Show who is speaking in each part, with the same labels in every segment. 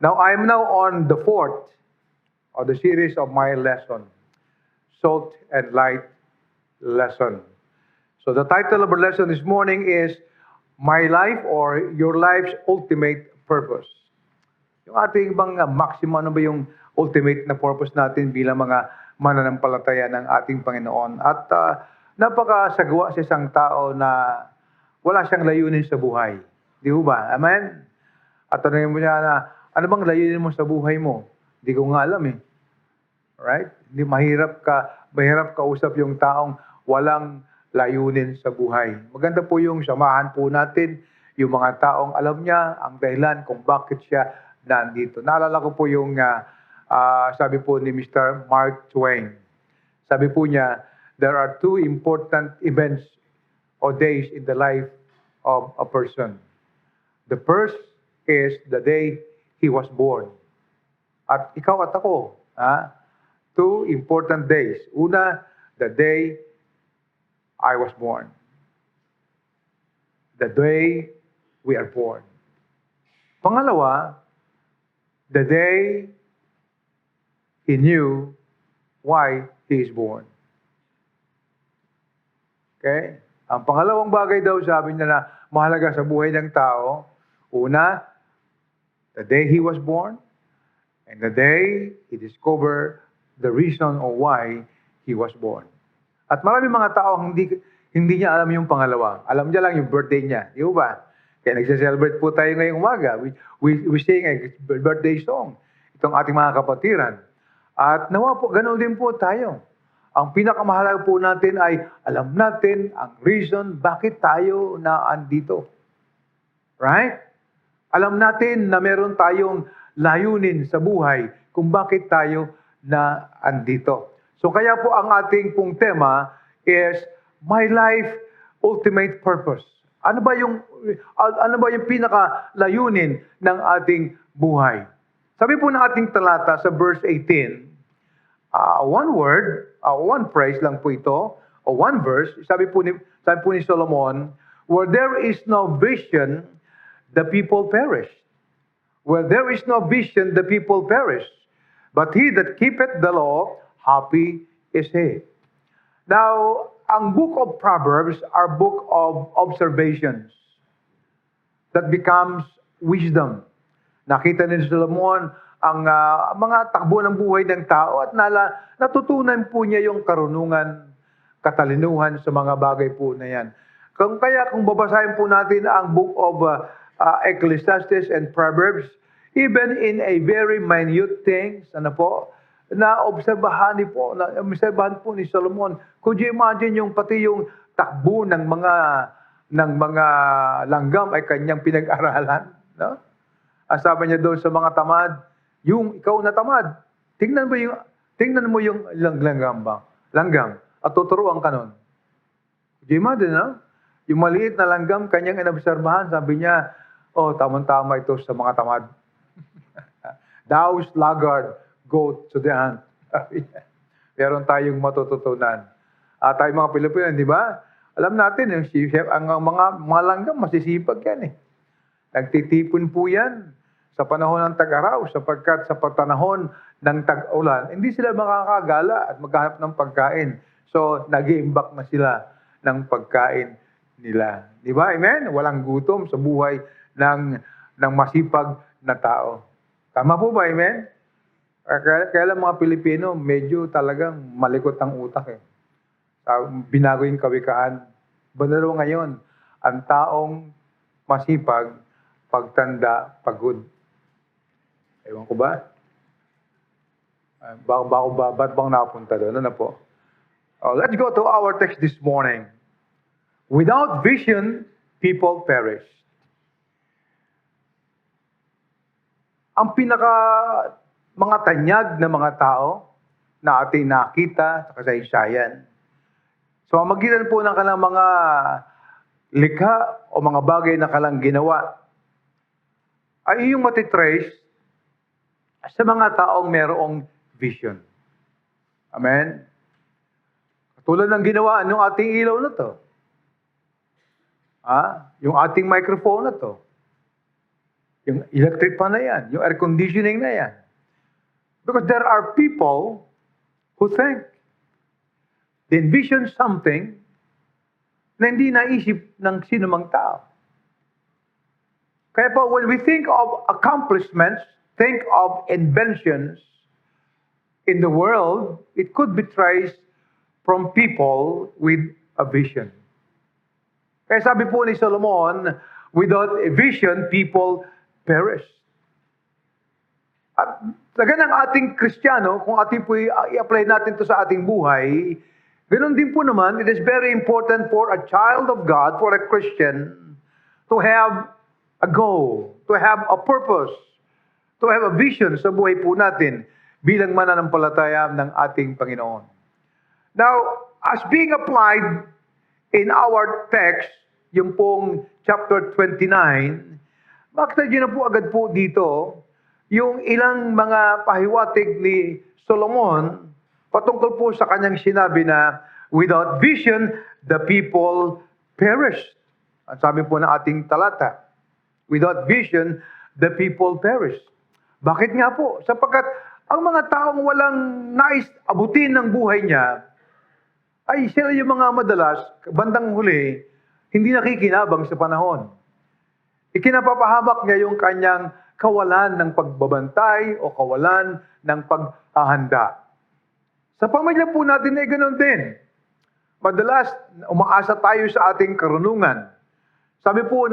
Speaker 1: Now, I'm now on the fourth of the series of my lesson, Salt and Light Lesson. So the title of our lesson this morning is My Life or Your Life's Ultimate Purpose. Yung ating bang maximum, ano ba yung ultimate na purpose natin bilang mga mananampalataya ng ating Panginoon? At napakasagwa sa isang tao na wala siyang layunin sa buhay. Di ba? Amen? At tanongin mo niya na, ano bang layunin mo sa buhay mo? Hindi ko nga alam eh. Right? Hindi mahirap kausap yung taong walang layunin sa buhay. Maganda po yung samahan po natin yung mga taong alam niya ang dahilan kung bakit siya nandito. Naalala ko po yung sabi po ni Mr. Mark Twain. Sabi po niya, there are two important events or days in the life of a person. The first is the day he was born. At ikaw at ako, two important days. Una, the day I was born. The day we are born. Pangalawa, the day he knew why he is born. Okay? Ang pangalawang bagay daw, sabi niya na mahalaga sa buhay ng tao, una, the day he was born, and the day he discovered the reason of why he was born. At marami mga tao hindi niya alam yung pangalawa. Alam niya lang yung birthday niya. Di ba? Kaya nagse-celebrate po tayo ngayong umaga. We sing a birthday song. Itong ating mga kapatiran. At nawa po, ganoon din po tayo. Ang pinakamahalaga po natin ay alam natin ang reason bakit tayo naandito. Right? Alam natin na meron tayong layunin sa buhay kung bakit tayo naandito. So kaya po ang ating pong tema is My Life Ultimate Purpose. Ano ba yung pinaka layunin ng ating buhay? Sabi po ng ating talata sa verse 18, one word, one phrase lang po ito, o one verse, sabi po ni Solomon, where there is no vision, the people perish. Where there is no vision, the people perish. But he that keepeth the law, happy is he. Now, ang book of Proverbs are book of observations that becomes wisdom. Nakita ni Solomon ang mga takbo ng buhay ng tao at natutunan po niya yung karunungan, katalinuhan sa mga bagay po na yan. Kaya kung babasahin po natin ang book of Ecclesiastes and Proverbs, even in a very minute things, obserbahan po ni Solomon. Could you imagine yung pati yung takbo ng mga langgam ay kanyang pinag-aralan, no? Ang sabi niya doon sa mga tamad, yung ikaw na tamad, tingnan mo yung langgam at tuturuan ka nun. Could you imagine, no? Yung maliit na langgam kanyang inobserbahan, sabi niya, oh, tamang-tama ito sa mga tamad. Thou sluggard, go to the ant. Meron tayong matututunan. Tayo mga Pilipino, di ba? Alam natin, ang mga langgam, masisipag yan eh. Nagtitipon po yan sa panahon ng tag-araw, sapagkat sa panahon ng tag-ulan, hindi sila makakagala at maghanap ng pagkain. So, nag-iimbak na sila ng pagkain nila. Di ba? Amen? Walang gutom sa buhay ng masipag na tao. Tama po ba? Amen? Kaya lang mga Pilipino, medyo talagang malikot ang utak eh. Binago yung kawikaan. Banalo ngayon, ang taong masipag, pagtanda, pagod. Ewan ko ba? Ba't bang napunta doon? Ano po? Let's go to our text this morning. Without vision, people perish. Ang mga tanyag na mga tao na ating nakita sa kasaysayan. So, magitan po ng kanilang mga likha o mga bagay na kanilang ginawa ay iyong matitrace sa mga taong merong vision. Amen? Katulad ng ginawa ng ating ilaw na to. Yung ating microphone na to. Yung electric fan na yan, yung air conditioning na yan. Because there are people who think, they envision something na hindi naisip ng sinumang tao. Kaya po, when we think of accomplishments, think of inventions in the world, it could be traced from people with a vision. Kaya sabi po ni Solomon, without a vision, people perish. At taga ng ating Kristiyano, kung ating po i-apply natin to sa ating buhay, ganoon din po naman, it is very important for a child of God, for a Christian, to have a goal, to have a purpose, to have a vision sa buhay po natin bilang mananampalataya ng ating Panginoon. Now, as being applied in our text, yung pong chapter 29, makita niyo na po agad po dito yung ilang mga pahiwatig ni Solomon patungkol po sa kanyang sinabi na without vision, the people perished. Ang sabi po ng ating talata, without vision, the people perished. Bakit nga po? Sapagkat ang mga taong walang nais abutin ng buhay niya, ay sila yung mga madalas, bandang huli, hindi nakikinabang sa panahon. Ikinapapahamak niya yung kanyang kawalan ng pagbabantay o kawalan ng paghahanda. Sa pamilya po natin ay ganoon din. Madalas, umaasa tayo sa ating karunungan. Sabi po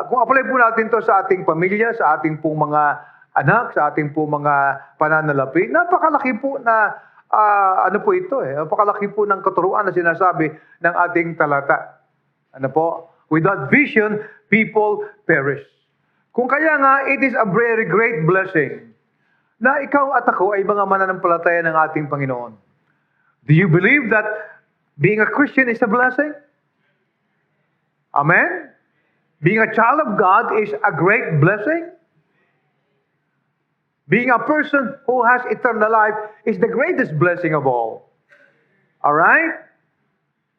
Speaker 1: kung apply po natin to sa ating pamilya, sa ating pong mga anak, sa ating pong mga pananalapi, napakalaki po na, napakalaki po ng katuruan na sinasabi ng ating talata. Ano po? Without vision, people perish. Kung kaya nga, it is a very great blessing na ikaw at ako ay mga mananampalataya ng ating Panginoon. Do you believe that being a Christian is a blessing? Amen? Being a child of God is a great blessing? Being a person who has eternal life is the greatest blessing of all. Alright?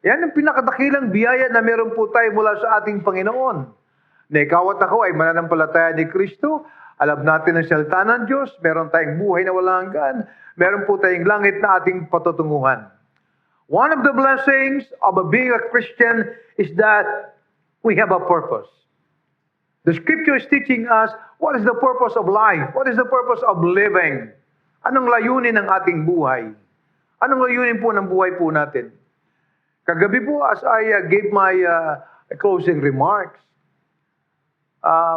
Speaker 1: Yan ang pinakadakilang biyaya na meron po tayo mula sa ating Panginoon. Na ikaw at ako ay mananampalataya ni Kristo, alam natin ang salita ng Diyos, meron tayong buhay na walang hanggan, meron po tayong langit na ating patutunguhan. One of the blessings of being a Christian is that we have a purpose. The Scripture is teaching us what is the purpose of life, what is the purpose of living. Anong layunin ng ating buhay? Anong layunin po ng buhay po natin? Kagabi po, as I gave my closing remarks,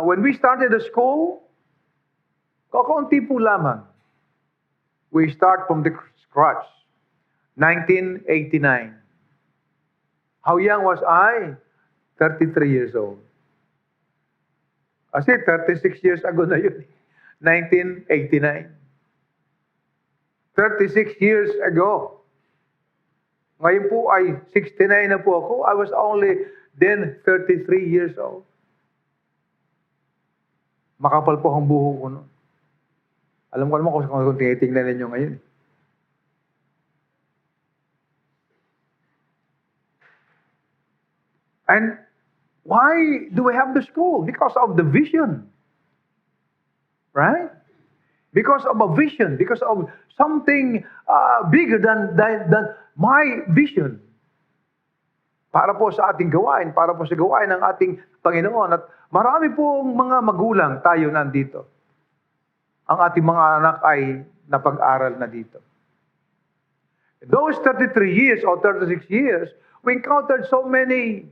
Speaker 1: when we started the school, kakaunti po lamang. We start from the scratch. 1989. How young was I? 33 years old. Kasi 36 years ago na yun. 1989. 36 years ago. Ngayon po ay 69 na po ako. I was only then 33 years old. Makapal po ang buho ko noon. Alam ko naman kung tinitingnan ninyo ngayon. And why do we have the school? Because of the vision. Right? Because of a vision. Because of something bigger than my vision. Para po sa ating gawain, para po sa gawain ng ating Panginoon. At marami pong mga magulang tayo nandito. Ang ating mga anak ay napag-aral na dito. Those 33 years or 36 years, we encountered so many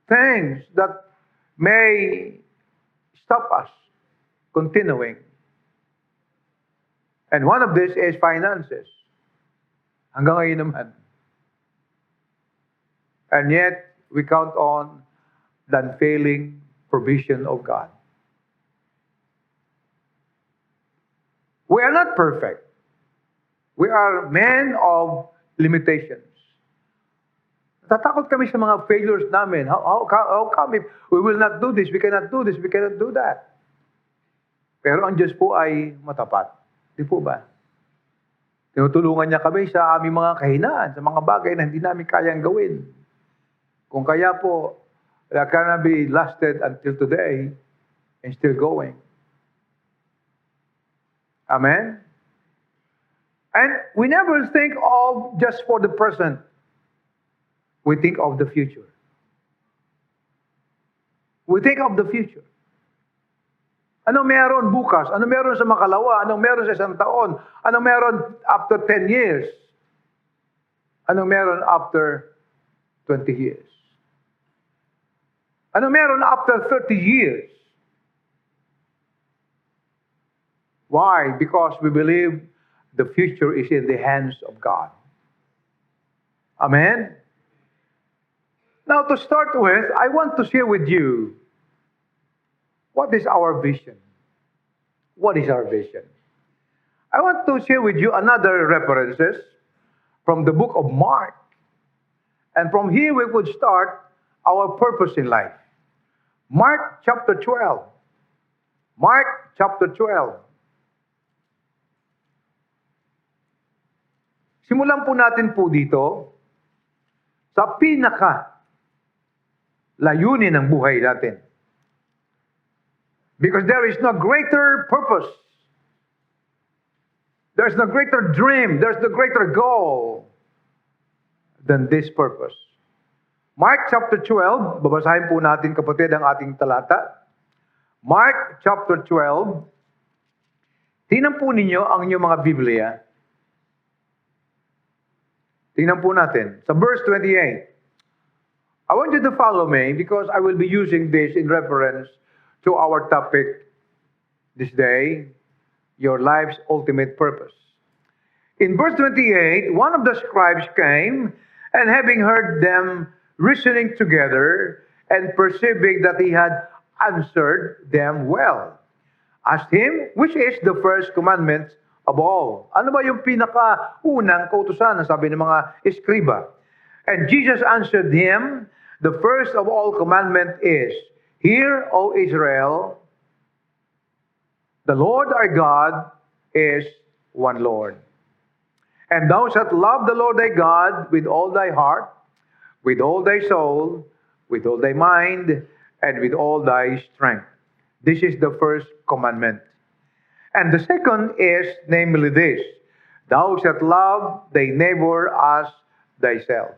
Speaker 1: things that may stop us continuing. And one of this is finances. Hanggang ngayon naman. And yet, we count on the unfailing provision of God. We are not perfect. We are men of limitations. Natatakot kami sa mga failures namin. How come if we will not do this, we cannot do this, we cannot do that? Pero ang Diyos po ay matapat. Di po ba? Tinutulungan niya kami sa aming mga kahinaan, sa mga bagay na hindi namin kayang gawin. Kung kaya po, that cannot be lasted until today, and still going. Amen? And we never think of just for the present. We think of the future. We think of the future. Ano meron bukas? Ano meron sa makalawa? Ano meron sa isang taon? Ano meron after 10 years? Ano meron after 20 years? Ano meron after 30 years? Why? Because we believe the future is in the hands of God. Amen? Now, to start with, I want to share with you what is our vision. What is our vision? I want to share with you another references from the book of Mark. And from here we would start our purpose in life. Mark chapter 12. Mark chapter 12. Simulan po natin po dito sa layunin ng buhay natin. Because there is no greater purpose. There's no greater dream. There's no greater goal than this purpose. Mark chapter 12, babasahin po natin kapatid ang ating talata. Mark chapter 12, tingnan po ninyo ang inyong mga Biblia. Tingnan po natin. Sa verse 28. I want you to follow me because I will be using this in reference to our topic this day, your life's ultimate purpose. In verse 28, one of the scribes came, and having heard them reasoning together, and perceiving that he had answered them well, asked him, which is the first commandment of all? Ano ba yung pinakaunang kautusan, sabi ng mga eskriba? And Jesus answered him, the first of all commandment is, Hear, O Israel, the Lord our God is one Lord. And thou shalt love the Lord thy God with all thy heart, with all thy soul, with all thy mind, and with all thy strength. This is the first commandment. And the second is, namely this, thou shalt love thy neighbor as thyself.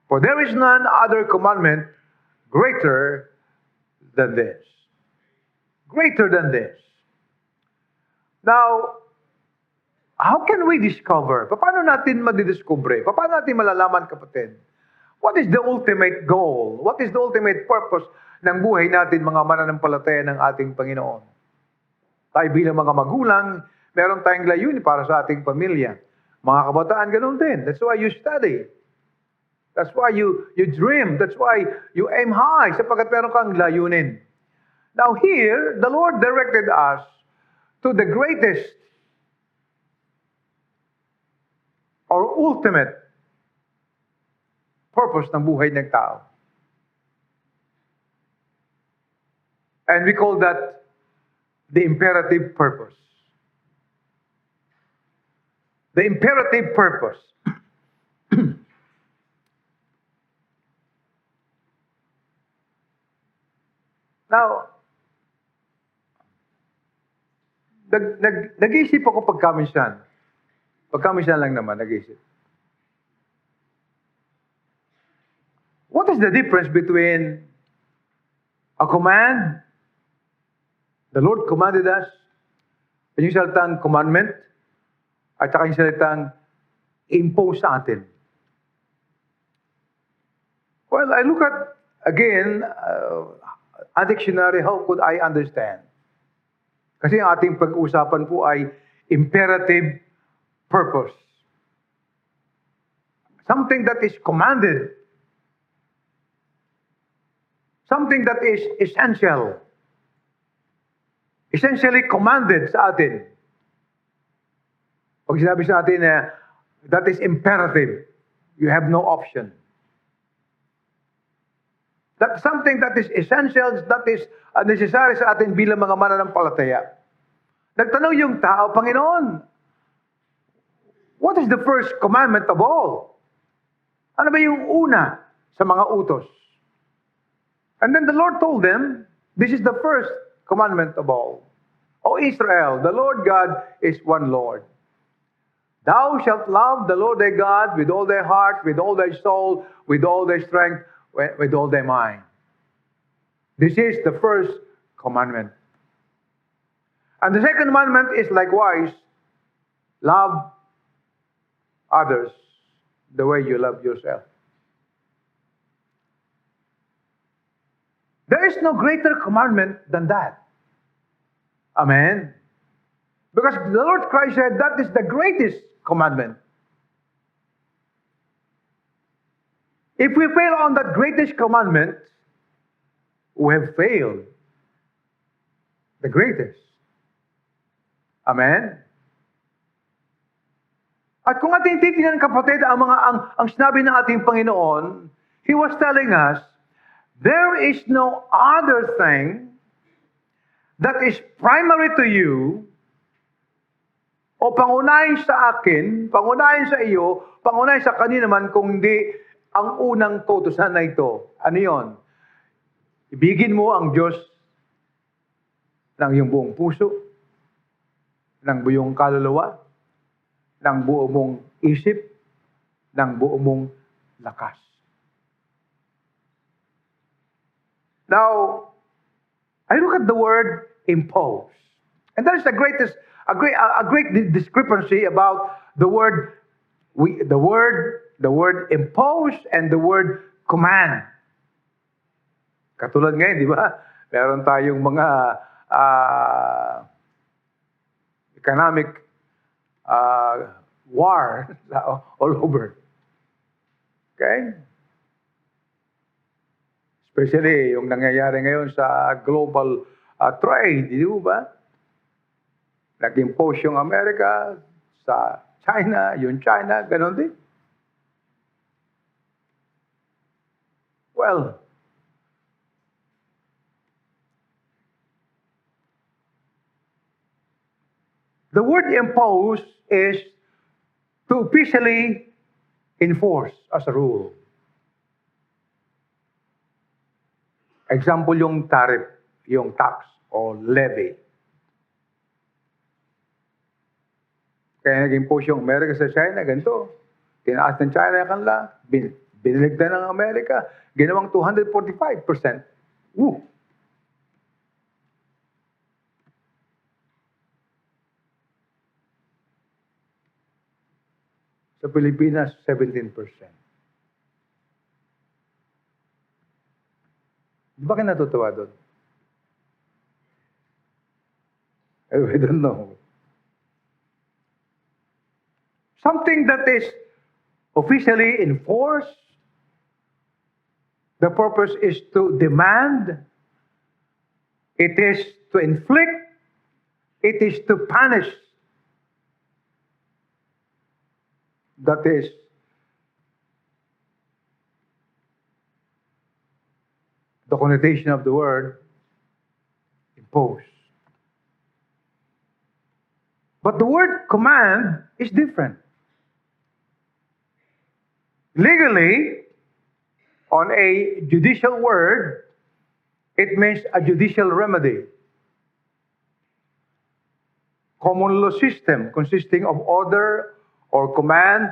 Speaker 1: For there is none other commandment greater than this. Greater than this. Now, how can we discover? Paano natin madidiscover? Paano natin malalaman, kapatid? What is the ultimate goal? What is the ultimate purpose ng buhay natin, mga mananampalataya ng ating Panginoon? Tayo bilang mga magulang, meron tayong layunin para sa ating pamilya. Mga kabataan, ganun din. That's why you study. That's why you dream. That's why you aim high, sapagkat meron kang layunin. Now here, the Lord directed us to the greatest or ultimate purpose ng buhay ng tao. And we call that the imperative purpose. The imperative purpose. Now, nag-iisip ako pagkaminsan. Pagkaminsan lang naman, nag-iisip. What is the difference between a command, the Lord commanded us, at yung salitang commandment, at saka yung salitang impose sa atin? Well, I look at, again, a dictionary, how could I understand? Kasi ang ating pag-uusapan po ay imperative purpose. Something that is commanded. Something that is essential. Essentially commanded sa atin. Pag sinabi sa atin na that is imperative, you have no option. That's something that is essential, that is necessary sa atin bilang mga mananampalataya. Nagtanong yung tao, Panginoon, what is the first commandment of all? Ano ba yung una sa mga utos? And then the Lord told them, this is the first commandment of all. O Israel, the Lord God is one Lord. Thou shalt love the Lord thy God with all thy heart, with all thy soul, with all thy strength, with all thy mind. This is the first commandment. And the second commandment is likewise, love others the way you love yourself. There is no greater commandment than that. Amen. Because the Lord Christ said that is the greatest commandment. If we fail on that greatest commandment, we have failed the greatest. Amen. At kung ating titingnan, kapatid, ang sinabi ng ating Panginoon, He was telling us, there is no other thing that is primary to you o pangunahin sa akin, pangunahin sa iyo, pangunahin sa kanina naman, kung hindi ang unang kautusan na ito. Ano yon? Ibigin mo ang Diyos ng iyong buong puso, ng buong kaluluwa, ng buong mong isip, ng buong mong lakas. Now, I look at the word impose. And that is a great discrepancy about the word impose and the word command. Katulad ngayon, di ba? Meron tayong mga economic war all over. Okay? Especially yung nangyayari ngayon sa global trade, di ba? Nag-impose yung Amerika sa China, yung China, ganon din. Well, the word impose is to officially enforce as a rule. Example, yung tariff, yung tax o levy. Kaya nag-impose yung Amerika sa China, ganito. Tinaas ng China yung kanila, biniligdan ng Amerika, ginawang 245%. Woo! Sa Pilipinas, 17%. Di ba kayo natutuwa doon? I don't know. Something that is officially enforced, the purpose is to demand, it is to inflict, it is to punish. That is the connotation of the word impose. But the word command is different. Legally, on a judicial word, it means a judicial remedy. Common law system consisting of order or command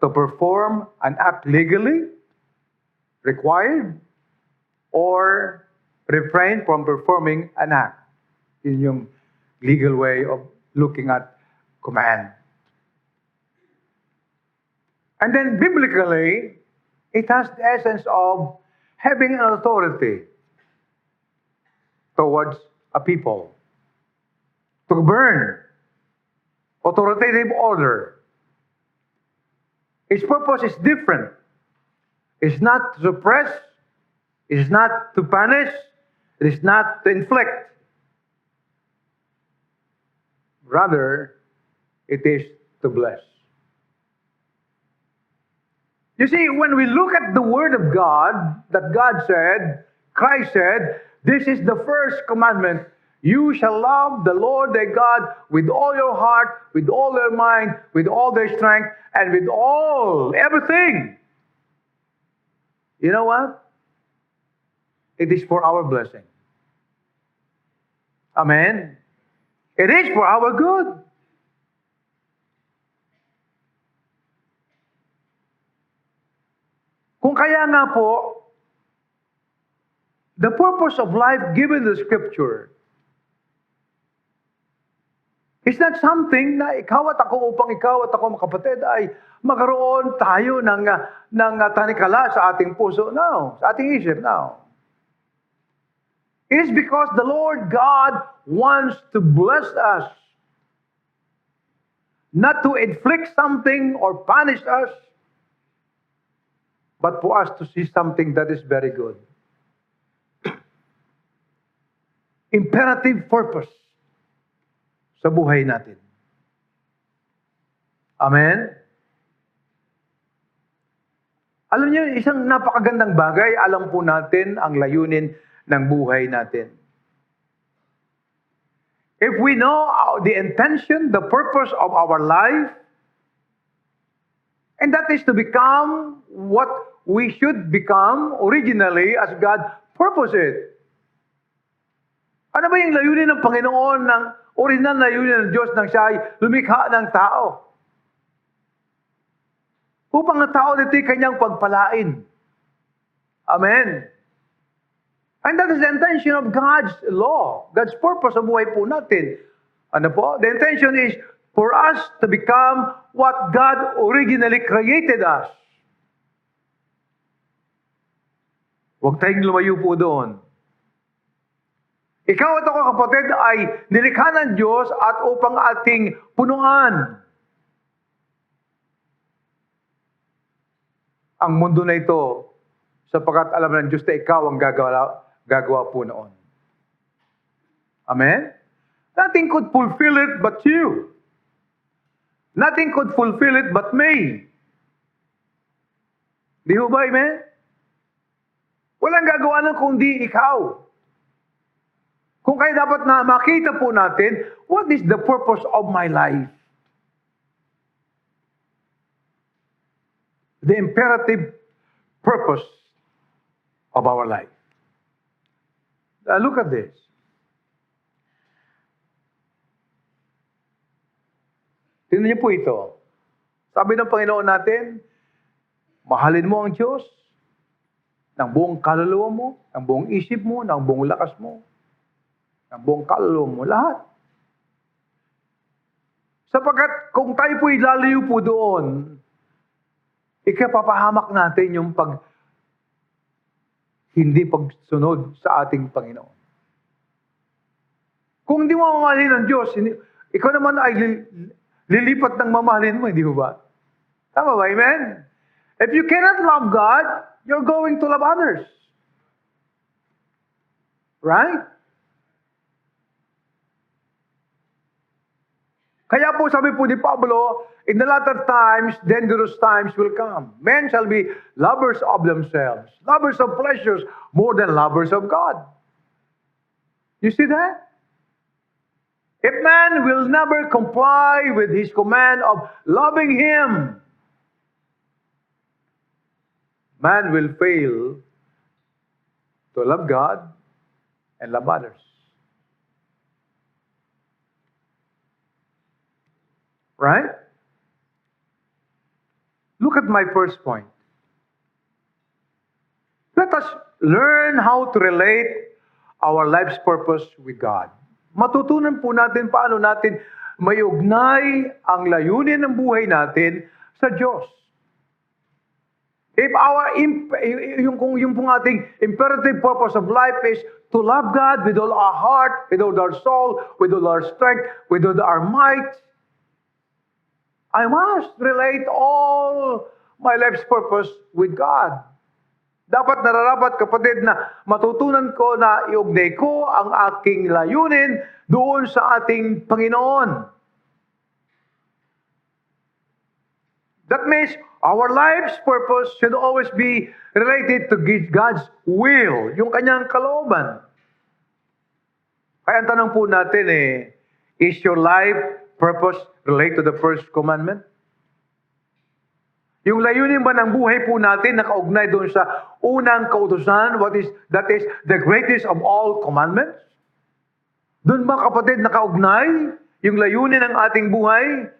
Speaker 1: to perform an act legally required or refrain from performing an act. Yun yung legal way of looking at command. And then biblically, it has the essence of having an authority towards a people. To govern, authoritative order. Its purpose is different. It's not to suppress, it's not to punish, it is not to inflict. Rather, it is to bless. You see, when we look at the Word of God, that God said, Christ said, this is the first commandment. You shall love the Lord thy God with all your heart, with all your mind, with all their strength, and with everything. You know what? It is for our blessing. Amen? It is for our good. Kung kaya nga po, the purpose of life given the Scripture is not something na ikaw at ako upang ikaw at ako mga kapatid ay magkaroon tayo ng tanikala sa ating puso. No, sa ating isip. No. It is because the Lord God wants to bless us. Not to inflict something or punish us, but for us to see something that is very good. Imperative purpose sa buhay natin. Amen? Alam niyo, isang napakagandang bagay, alam po natin ang layunin ng buhay natin. If we know the intention, the purpose of our life, and that is to become what we should become originally as God purposed it. Ano ba yung layunin ng Panginoon, ng original na layunin ng Diyos nang siya ay lumikha ng tao? Upang ang tao dito'y kanyang pagpalain. Amen. And that is the intention of God's law, God's purpose sa buhay po natin. Ano po? The intention is for us to become what God originally created us. Huwag tayong lumayo po doon. Ikaw at ako, kapatid, ay nilikha ng Diyos at upang ating punuan ang mundo na ito, sapagkat alam ng Diyos na ikaw ang gagawa po noon. Amen? Nothing could fulfill it but you. Nothing could fulfill it but me. Di ho ba, amen? Walang gagawa nun kundi ikaw. Kung kaya dapat na makita po natin, what is the purpose of my life? The imperative purpose of our life. Look at this. Tingnan niyo po ito. Sabi ng Panginoon natin, mahalin mo ang Diyos ng buong kaluluwa mo, ng buong isip mo, ng buong lakas mo, ng buong kaluluwa mo, lahat. Sapagkat kung tayo po'y lalayo po doon, ikapapahamak natin yung hindi pagsunod sa ating Panginoon. Kung hindi mo mamahalin ng Diyos, ikaw naman ay lilipat ng mamahalin mo, hindi ba? Tama ba? Amen? If you cannot love God, you're going to love others. Right? Kaya po sabi po ni Pablo, in the latter times, dangerous times will come. Men shall be lovers of themselves, lovers of pleasures, more than lovers of God. You see that? If man will never comply with his command of loving him, man will fail to love God and love others. Right? Look at my first point. Let us learn how to relate our life's purpose with God. Matutunan po natin paano natin mayugnay ang layunin ng buhay natin sa Diyos. If yung pong ating imperative purpose of life is to love God with all our heart, with all our soul, with all our strength, with all our might, I must relate all my life's purpose with God. Dapat nararapat, kapatid, na matutunan ko na iugnay ko ang aking layunin doon sa ating Panginoon. That means our life's purpose should always be related to God's will, yung kanyang kalooban. Kaya ang tanong po natin is your life purpose relate to the first commandment? Yung layunin ba ng buhay po natin nakaugnay doon sa unang kautusan, that is the greatest of all commandments? Doon ba kapatid nakaugnay yung layunin ng ating buhay?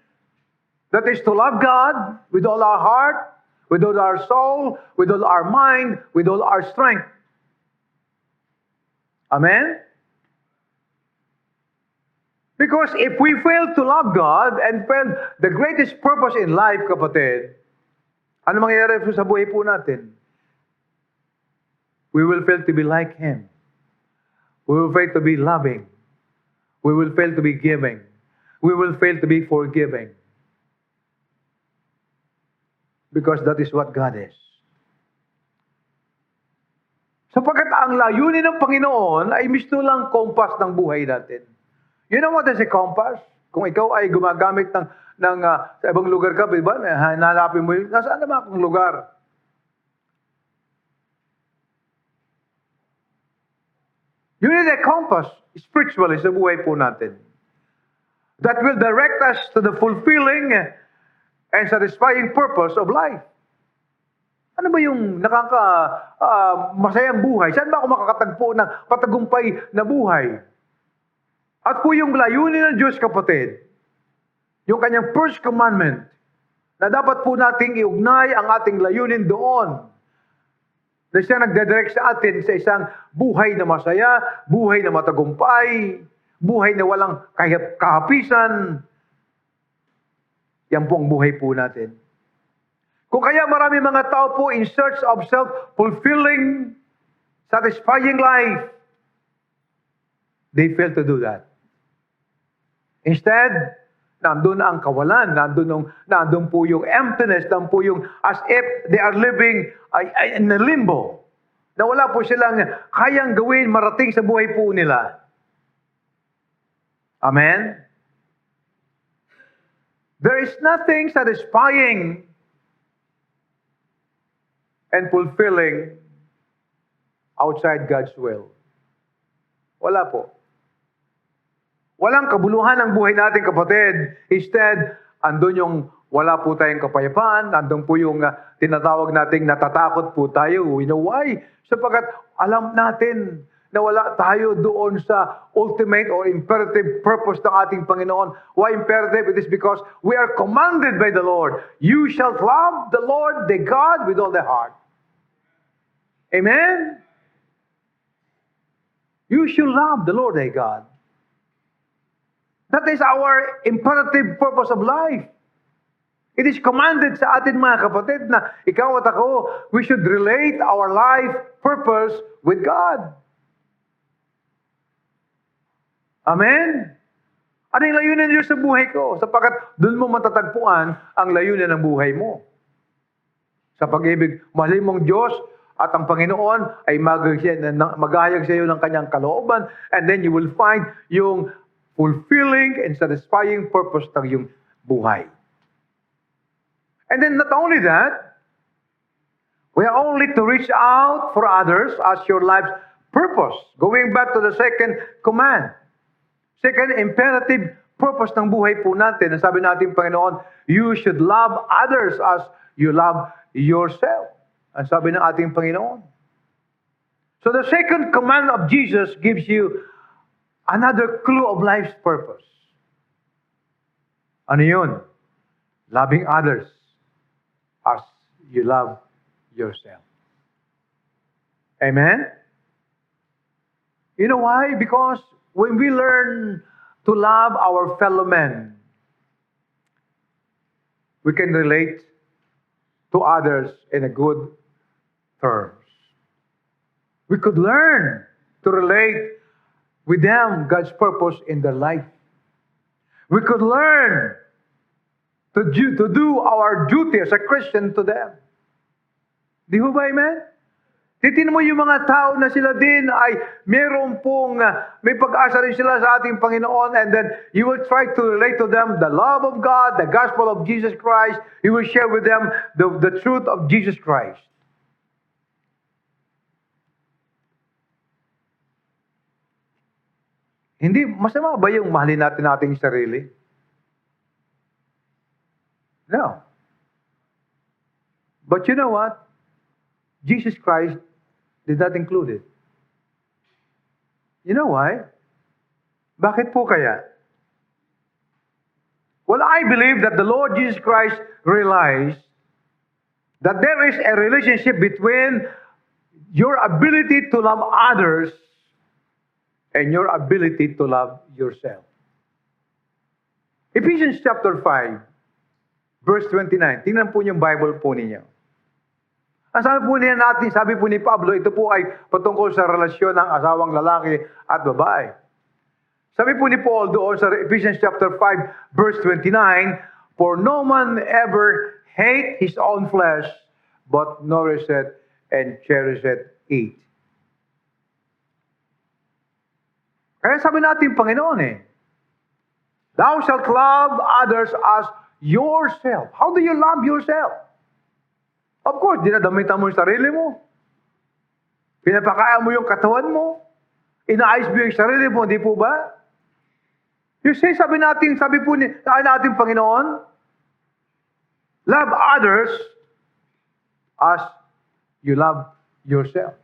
Speaker 1: That is to love God with all our heart, with all our soul, with all our mind, with all our strength. Amen? Because if we fail to love God and fail the greatest purpose in life, kapatid, ano mangyayari sa buhay po natin? We will fail to be like Him. We will fail to be loving. We will fail to be giving. We will fail to be forgiving. Because that is what God is. Sapagkat ang layunin ng Panginoon ay mistulang compass ng buhay natin. You know what is a compass? Kung ikaw ay gumagamit sa ibang lugar ka, diba? Hanapin mo yun, nasaan naman akong lugar? You need a compass, spiritually, sa buhay po natin. That will direct us to the fulfilling and satisfying purpose of life. Ano ba yung masayang buhay? Saan ba ako makakatagpo ng patagumpay na buhay? At po yung layunin ng Diyos, kapatid, yung kanyang first commandment, na dapat po nating iugnay ang ating layunin doon. Na siya nagdedirect sa atin sa isang buhay na masaya, buhay na matagumpay, buhay na walang kahapisan. Yan po ang buhay po natin. Kung kaya marami mga tao po in search of self-fulfilling, satisfying life, they fail to do that. Instead, nandun ang kawalan, nandun po yung emptiness, nandun po yung as if they are living in a limbo. Na wala po silang kayang gawin, marating sa buhay po nila. Amen? There is nothing satisfying and fulfilling outside God's will. Wala po. Walang kabuluhan ang buhay natin, kapatid. Instead, andun yung wala po tayong kapayapaan, andun po yung tinatawag nating natatakot po tayo. You know why? Sapagkat alam natin na wala tayo doon sa ultimate or imperative purpose ng ating Panginoon. Why imperative? It is because we are commanded by the Lord. You shall love the Lord, the God, with all the heart. Amen? You should love the Lord, thy God. That is our imperative purpose of life. It is commanded sa atin, mga kapatid, na ikaw at ako, we should relate our life purpose with God. Amen? Ano yung layunin niyo sa buhay ko? Sapagkat doon mo matatagpuan ang layunin ng buhay mo. Sa pag-ibig, mahalin mong Diyos at ang Panginoon ay maghahayag sa iyo ng kanyang kalooban, and then you will find yung fulfilling and satisfying purpose ng iyong buhay. And then not only that, we are only to reach out for others as your life's purpose. Going back to the second command. Second imperative purpose ng buhay po natin. Ang sabi natin, Panginoon, you should love others as you love yourself. Ang sabi ng ating Panginoon. So the second command of Jesus gives you another clue of life's purpose. Ano yun? Loving others as you love yourself. Amen? You know why? Because when we learn to love our fellow men, we can relate to others in a good terms. We could learn to relate with them God's purpose in their life. We could learn to do our duty as a Christian to them. Di ho ba, amen? Titin mo yung mga tao na sila din ay meron pong, may pag-asa rin sila sa ating Panginoon, and then you will try to relate to them the love of God, the gospel of Jesus Christ. You will share with them the truth of Jesus Christ. Hindi, masama ba yung mahalin natin ating sarili? No. But you know what? Jesus Christ did not include it. You know why? Bakit po kaya? Well, I believe that the Lord Jesus Christ realized that there is a relationship between your ability to love others and your ability to love yourself. Ephesians chapter 5, verse 29. Tingnan po yung Bible po ninyo. Ang sabi po niya natin, sabi po ni Pablo, ito po ay patungkol sa relasyon ng asawang lalaki at babae. Sabi po ni Paul doon sa Ephesians chapter 5, verse 29, for no man ever hate his own flesh, but nourisheth and cherisheth it. Kaya sabi natin, Panginoon thou shalt love others as yourself. How do you love yourself? Of course, dinadamitan mo yung sarili mo. Pinapakain mo yung katawan mo. Inaayos mo yung sarili mo, di po ba? You see, sabi po natin, Panginoon, love others as you love yourself.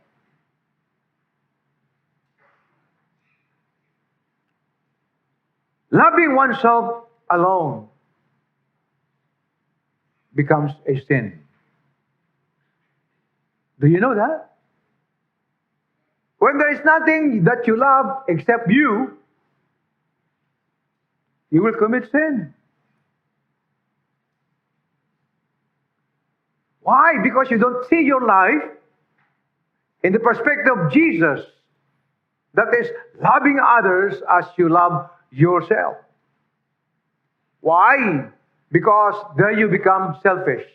Speaker 1: Loving oneself alone becomes a sin. Do you know that? When there is nothing that you love except you will commit sin. Why? Because you don't see your life in the perspective of Jesus. That is, loving others as you love yourself. Why? Because there you become selfish.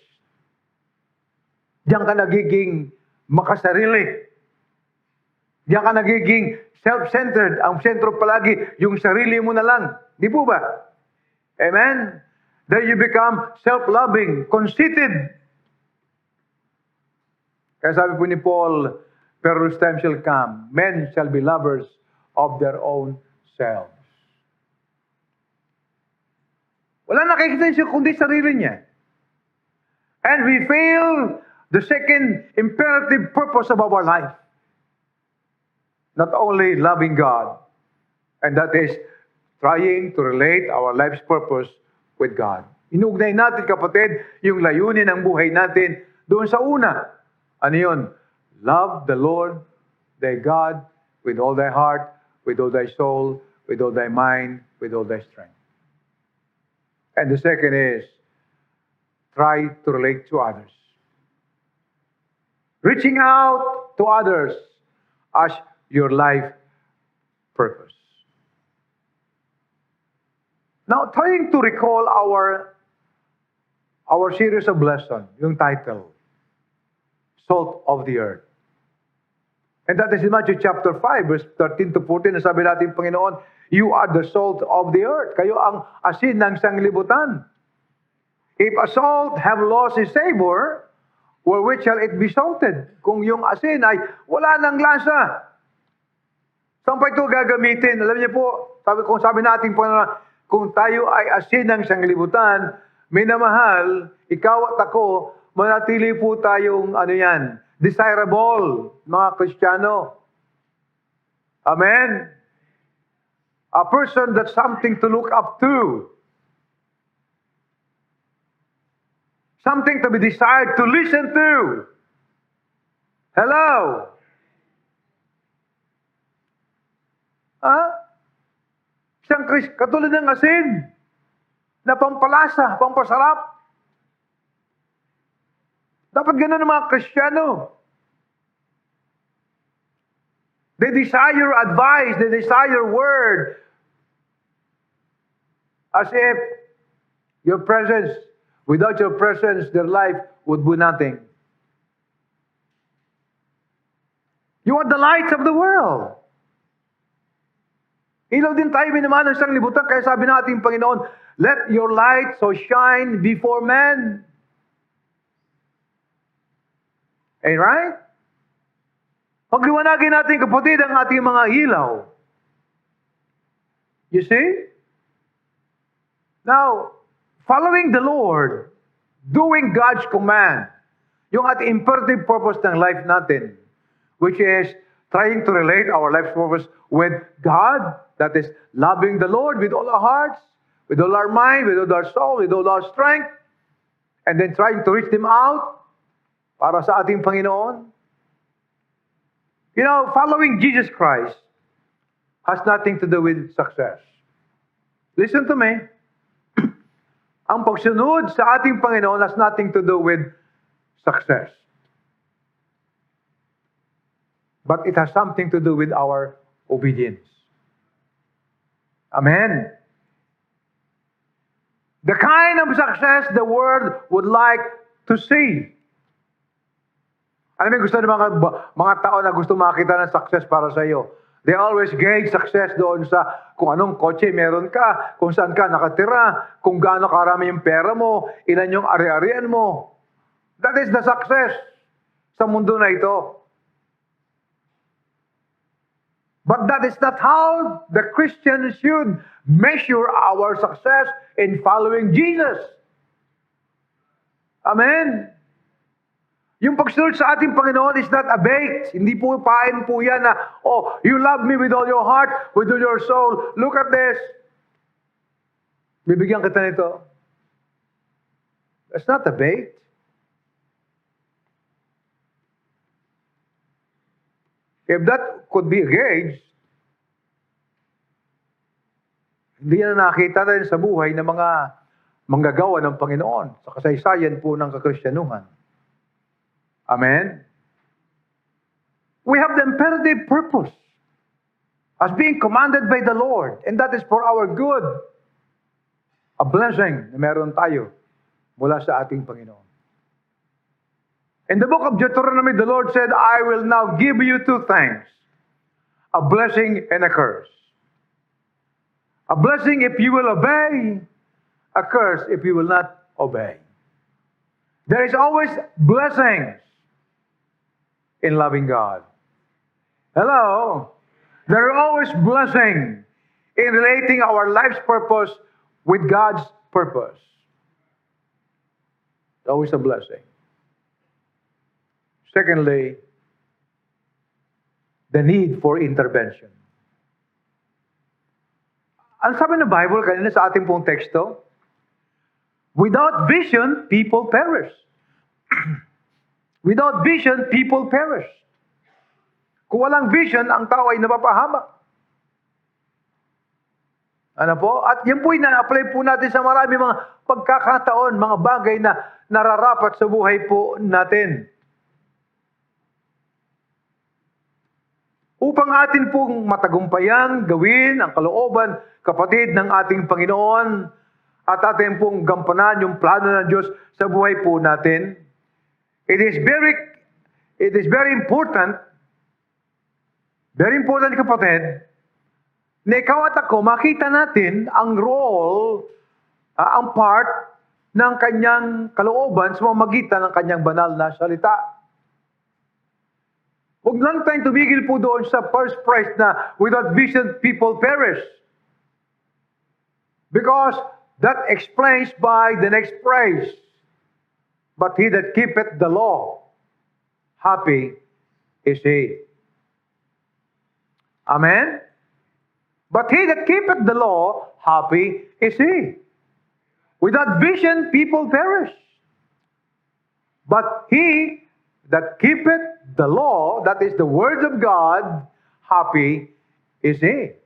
Speaker 1: Diyan ka nagiging makasarili. Diyan ka nagiging self-centered. Ang sentro palagi, yung sarili mo na lang. Di po ba? Amen? There you become self-loving, conceited. Kaya sabi po ni Paul, perilous time shall come. Men shall be lovers of their own selves. Wala nakikita siya kundi sarili niya. And we fail the second imperative purpose of our life. Not only loving God, and that is trying to relate our life's purpose with God. Inugnay natin, kapatid, yung layunin ng buhay natin doon sa una. Ano yun? Love the Lord, thy God, with all thy heart, with all thy soul, with all thy mind, with all thy strength. And the second is, try to relate to others. Reaching out to others as your life purpose. Now, trying to recall our series of lessons, yung title, Salt of the Earth. And that is in Matthew chapter 5, verse 13 to 14, na sabi natin, Panginoon, you are the salt of the earth. Kayo ang asin ng sanglibutan. If a salt have lost its savor, wherewith shall it be salted? Kung yung asin ay wala ng lasa, saan pa ito gagamitin? Alam niyo po, sabi natin, kung tayo ay asin ng sanglibutan, minamahal, ikaw at ako, manatili po tayong, desirable, mga Kristiyano. Amen? A person that's something to look up to. Something to be desired to listen to. Hello? Katulad ng asin na pampalasa, pampasarap. Dapat ganun ng mga Kristiyano. They desire advice, they desire word. As if your presence, without your presence, their life would be nothing. You are the lights of the world. Ilaw din tayo, minamahal ng sanglibutan. Kaya sabi natin, Panginoon, let your light so shine before men. Right? Pagliwanagin natin, kapatid, ang ating mga ilaw. You see? Now, following the Lord, doing God's command, yung ating imperative purpose ng life natin, which is trying to relate our life's purpose with God, that is loving the Lord with all our hearts, with all our mind, with all our soul, with all our strength, and then trying to reach them out para sa ating Panginoon. You know, following Jesus Christ has nothing to do with success. Listen to me. Ang pagsunod sa ating Panginoon has nothing to do with success. But it has something to do with our obedience. Amen. The kind of success the world would like to see. Alam mo, gusto ng mga tao na gusto makita ng success para sa iyo. They always gauge success doon sa kung anong kotse meron ka, kung saan ka nakatira, kung gaano karami yung pera mo, ilan yung ari-arian mo. That is the success sa mundo na ito. But that is not how the Christian should measure our success in following Jesus. Amen. Yung pagsunod sa ating Panginoon is not a bait. Hindi po pain po yan na, oh, you love me with all your heart, with all your soul. Look at this. Bibigyan kita nito. That's not a bait. If that could be a gauge, hindi na nakita rin sa buhay ng mga manggagawa ng Panginoon sa kasaysayan po ng kakristyanuhan. Amen? We have the imperative purpose as being commanded by the Lord, and that is for our good. A blessing na meron tayo mula sa ating Panginoon. In the book of Deuteronomy, the Lord said, I will now give you two things, a blessing and a curse. A blessing if you will obey, a curse if you will not obey. There is always blessings in loving God. Hello? There are always blessings in relating our life's purpose with God's purpose. Always a blessing. Secondly, the need for intervention. Ang sabi ng Bible kanina sa ating pong teksto, without vision, people perish. Without vision, people perish. Kung walang vision, ang tao ay napapahamak. Ano po? At yan po ay na-apply po natin sa marami mga pagkakataon, mga bagay na nararapat sa buhay po natin. Upang atin pong matagumpayan, gawin ang kalooban, kapatid ng ating Panginoon, at atin pong gampanan yung plano ng Diyos sa buhay po natin, it is very important, kapatid, na ikaw at ako, makita natin ang role, ang part ng kanyang kalooban sa mamagitan ng kanyang banal na salita. Huwag lang tayong tumigil po doon sa first phrase na, without vision, people perish. Because that explains by the next phrase, but he that keepeth the law, happy is he. Amen? But he that keepeth the law, happy is he. Without vision, people perish. But he that keepeth the law, that is the words of God, happy is he.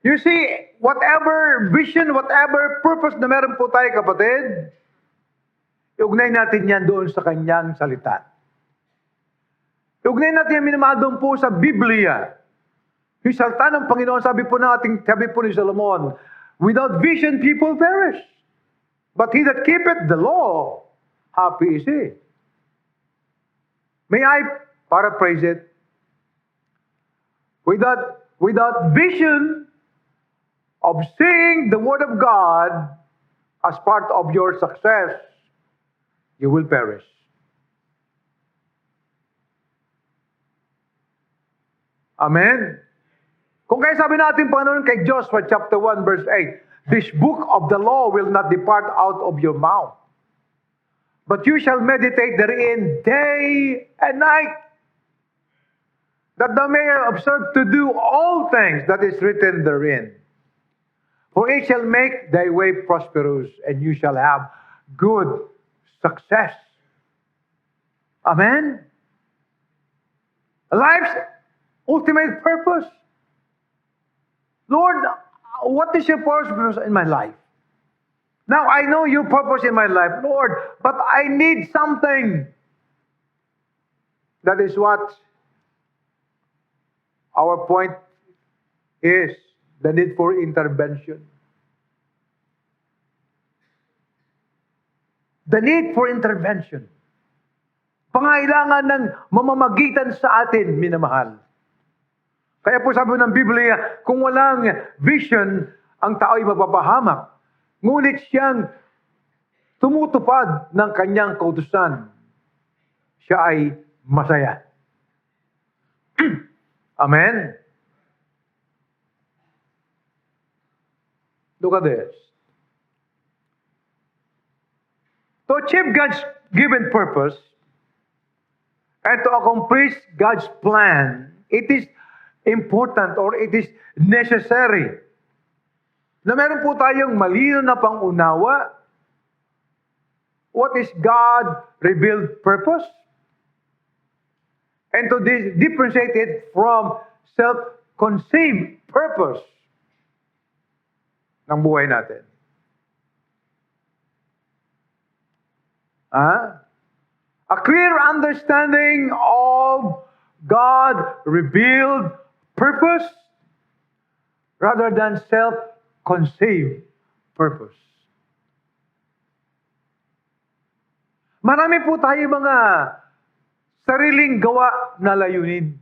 Speaker 1: You see, whatever vision, whatever purpose na meron po tayo, kapatid, iugnay natin yan doon sa kanyang salita. Iugnay natin yan minamahal doon po sa Biblia. Yung salita ng Panginoon, sabi po ni Solomon, without vision, people perish. But he that keepeth the law, happy is he. May I paraphrase it? Without vision of seeing the Word of God as part of your success, you will perish. Amen? Kung kaya sabi natin, Panginoon, kay Joshua chapter 1 verse 8, this book of the law will not depart out of your mouth, but you shall meditate therein day and night. that thou may observe to do all things that is written therein. For it shall make thy way prosperous, and you shall have good success. Amen? Life's ultimate purpose. Lord, what is your purpose in my life? Now, I know your purpose in my life, Lord, but I need something. That is what our point is, the need for intervention. The need for intervention. Pangailangan ng mamamagitan sa atin, minamahal. Kaya po sabi ng Biblia, kung walang vision, ang tao ay mapapahamak. Ngunit siyang tumutupad ng kanyang kautusan, siya ay masaya. Amen? Look at this. To achieve God's given purpose and to accomplish God's plan, it is important or it is necessary na meron po tayong malino na pangunawa. What is God revealed purpose? And to differentiate it from self-conceived purpose ng buhay natin. A clear understanding of God revealed purpose rather than self-conceived purpose. Marami po tayo mga sariling gawa na layunin.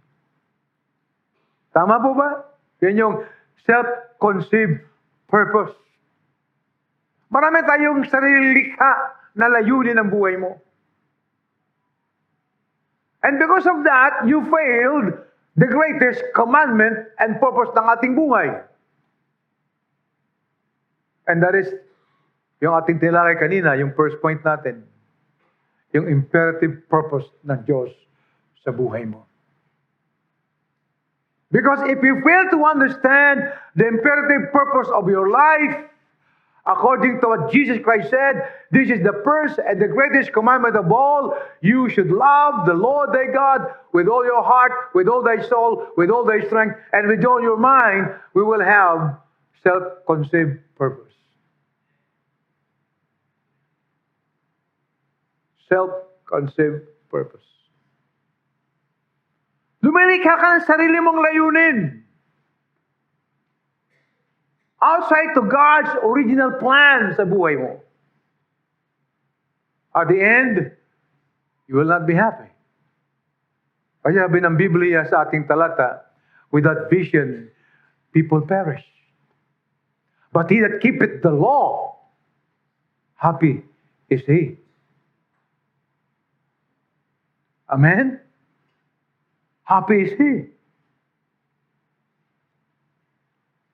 Speaker 1: Tama po ba? Yan yung self-conceived purpose. Marami tayong sariling likha na layunin ng buhay mo. And because of that, you failed the greatest commandment and purpose ng ating buhay. And that is yung ating tinalakay kanina, yung first point natin. Yung imperative purpose ng Diyos sa buhay mo. Because if you fail to understand the imperative purpose of your life, according to what Jesus Christ said, this is the first and the greatest commandment of all. You should love the Lord thy God with all your heart, with all thy soul, with all thy strength, and with all your mind. We will have self-conceived purpose. Self-conceived purpose. Lumilikha ka ng sarili mong layunin. Outside to God's original plan sa buhay mo. At the end, you will not be happy. Kaya sabi ng Biblia sa ating talata, without vision, people perish. But he that keepeth the law, happy is he. Amen? Happy is he.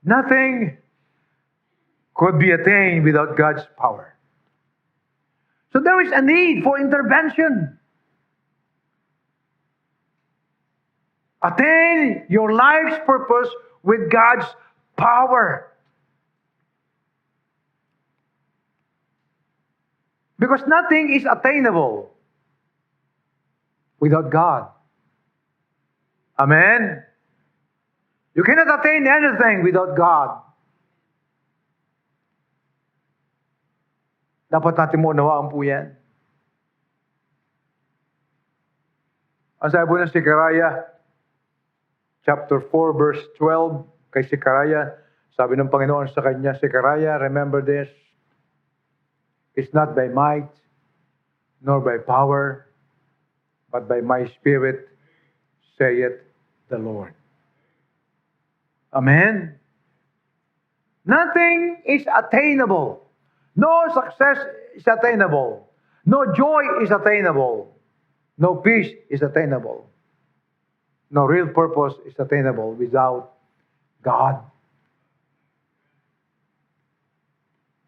Speaker 1: Nothing could be attained without God's power. So there is a need for intervention. Attain your life's purpose with God's power. Because nothing is attainable without God. Amen? You cannot attain anything without God. Dapat natin mo unawaan po yan. Ang sabi po ng Zechariah, chapter 4, verse 12, kay Zechariah, sabi ng Panginoon sa kanya, Zechariah, remember this, it's not by might, nor by power, but by my Spirit, saith the Lord. Amen? Nothing is attainable. No success is attainable. No joy is attainable. No peace is attainable. No real purpose is attainable without God.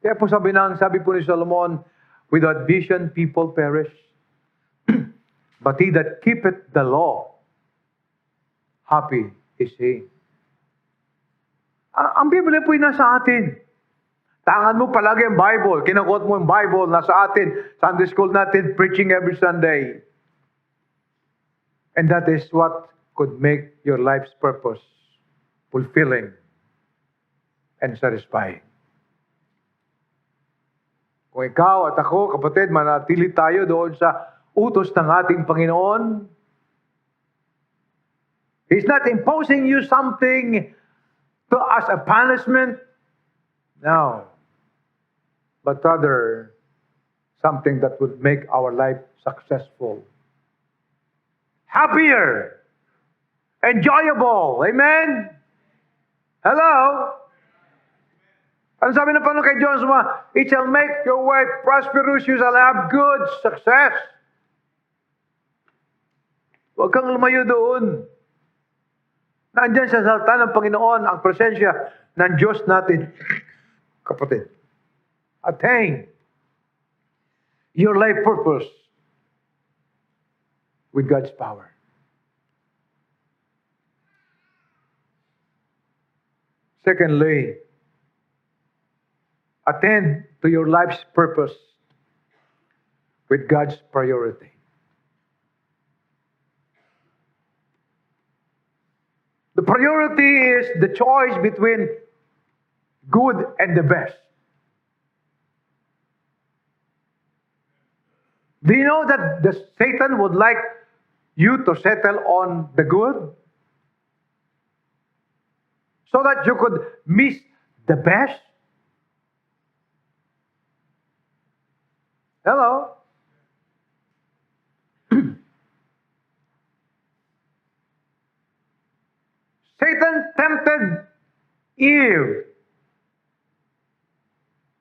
Speaker 1: Kaya po sabi po ni Solomon, without vision, people perish. But he that keepeth the law, happy is He. Ang Biblia po'y nasa atin. Tangan mo palagi ang Bible. Kinakot mo ang Bible, nasa atin. Sunday school natin, preaching every Sunday. And that is what could make your life's purpose fulfilling and satisfying. Kung ikaw at ako, kapatid, manatili tayo doon sa utos ng ating Panginoon, He's not imposing you something as a punishment. No. But rather, something that would make our life successful. Happier. Enjoyable. Amen? Hello? Ano sabi ng Panginoon kay Joshua? It shall make your way prosperous. You shall have good success. Huwag kang lumayo doon. Nandyan sa salita ng Panginoon ang presensya ng Diyos natin. Kapatid, attain your life purpose with God's power. Secondly, attend to your life's purpose with God's priority. The priority is the choice between good and the best. Do you know that Satan would like you to settle on the good? So that you could miss the best? Hello? Satan tempted Eve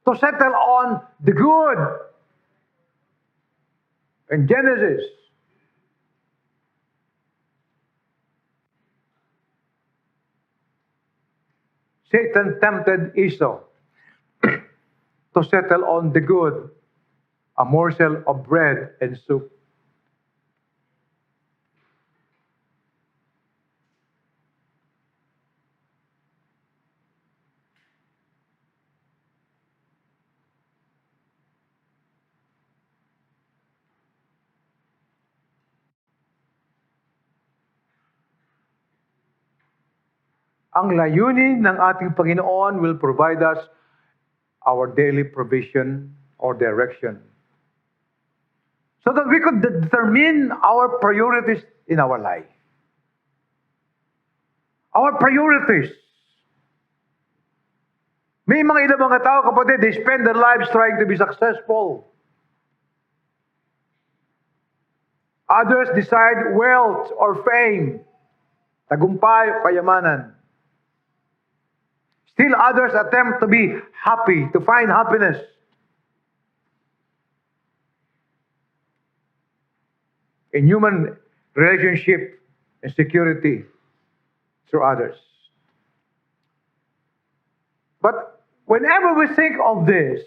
Speaker 1: to settle on the good. In Genesis, Satan tempted Esau to settle on the good, a morsel of bread and soup. Ang layunin ng ating Panginoon will provide us our daily provision or direction. So that we could determine our priorities in our life. Our priorities. May mga ilang mga tao, kapatid, they spend their lives trying to be successful. Others decide wealth or fame, tagumpay o kayamanan. Still others attempt to be happy, to find happiness. In human relationship and security through others. But whenever we think of this,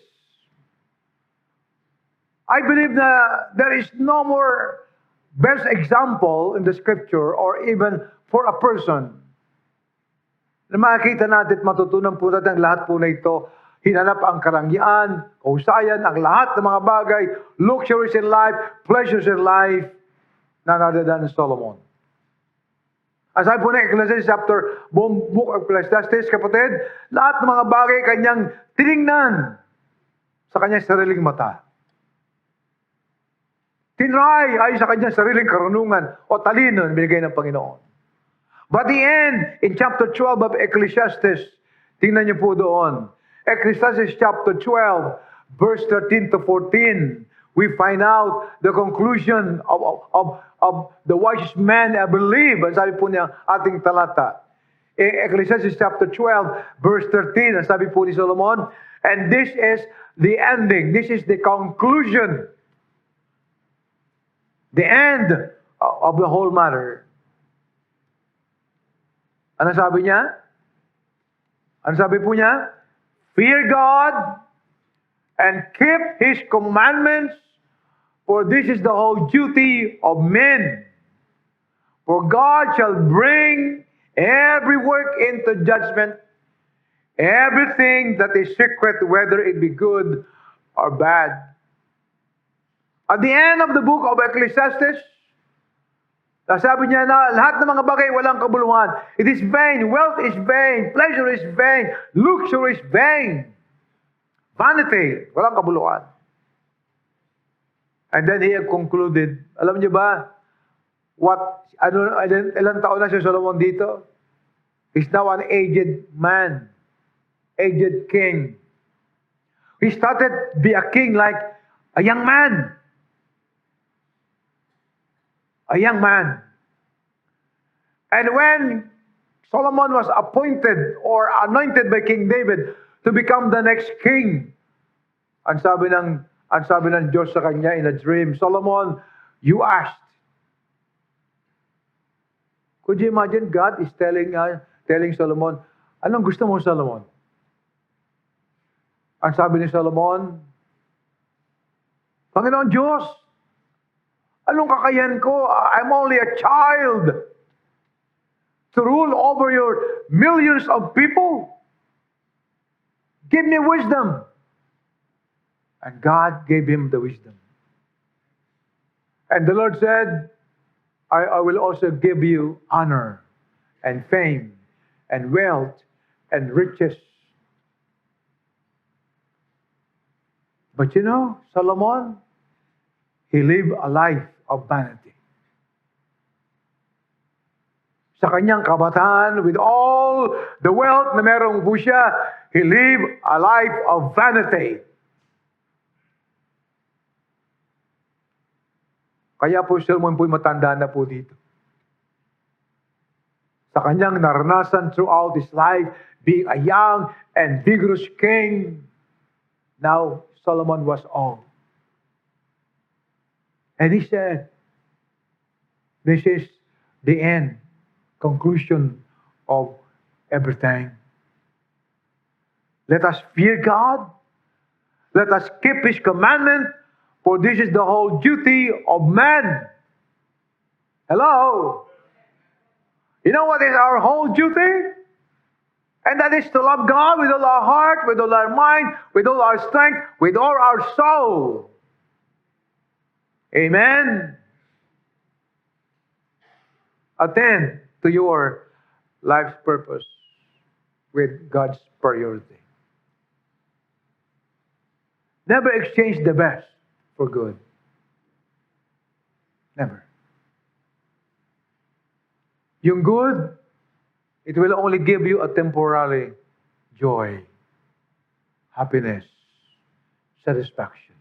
Speaker 1: I believe that there is no more best example in the scripture or even for a person na makikita natin at matutunan po natin ang lahat po na ito. Hinanap ang karangyaan, kahusayan, ang lahat ng mga bagay, luxuries in life, pleasures in life, none other than Solomon. As sabi po na Ecclesiastes chapter, buong book of Ecclesiastes, kapatid, lahat ng mga bagay kanyang tiningnan sa kanyang sariling mata. Tinry ay sa kanyang sariling karunungan o talino na binigay ng Panginoon. But the end, in chapter 12 of Ecclesiastes, tingnan niyo po doon. Ecclesiastes chapter 12, verse 13 to 14, we find out the conclusion of the wisest man I believe. Ang sabi po niya, ating talata. Ecclesiastes chapter 12, verse 13, ang sabi po ni Solomon, and this is the ending, this is the conclusion, the end of the whole matter. Ano sabi niya? Ano sabi po niya? Fear God and keep His commandments, for this is the whole duty of men. For God shall bring every work into judgment, everything that is secret, whether it be good or bad. At the end of the book of Ecclesiastes, sabi niya na lahat ng mga bagay walang kabuluhan. It is vain, wealth is vain, pleasure is vain, luxury is vain. Vanity, walang kabuluhan. And then he concluded, alam niyo ba, ilang taon na si Solomon dito? He's now an aged man, aged king. He started to be a king like a young man. A young man. And when Solomon was appointed or anointed by King David to become the next king, ang sabi ng Diyos sa kanya in a dream, Solomon, you asked. Could you imagine God is telling Solomon, anong gusto mo, Solomon? Ang sabi ni Solomon, Panginoon Diyos, anong kakayahan ko? I'm only a child to rule over your millions of people. Give me wisdom. And God gave him the wisdom. And the Lord said, I will also give you honor and fame and wealth and riches. But you know, Solomon, he lived a life of vanity. Sa kanyang kabataan, with all the wealth na merong po siya, he lived a life of vanity. Kaya po Solomon po'y matanda na po dito. Sa kanyang naranasan throughout his life, being a young and vigorous king, now Solomon was old. And he said, this is the end, conclusion of everything. Let us fear God. Let us keep His commandment, for this is the whole duty of man. Hello? You know what is our whole duty? And that is to love God with all our heart, with all our mind, with all our strength, with all our soul. Amen? Attend to your life's purpose with God's priority. Never exchange the best for good. Never. Yung good, it will only give you a temporary joy, happiness, satisfaction.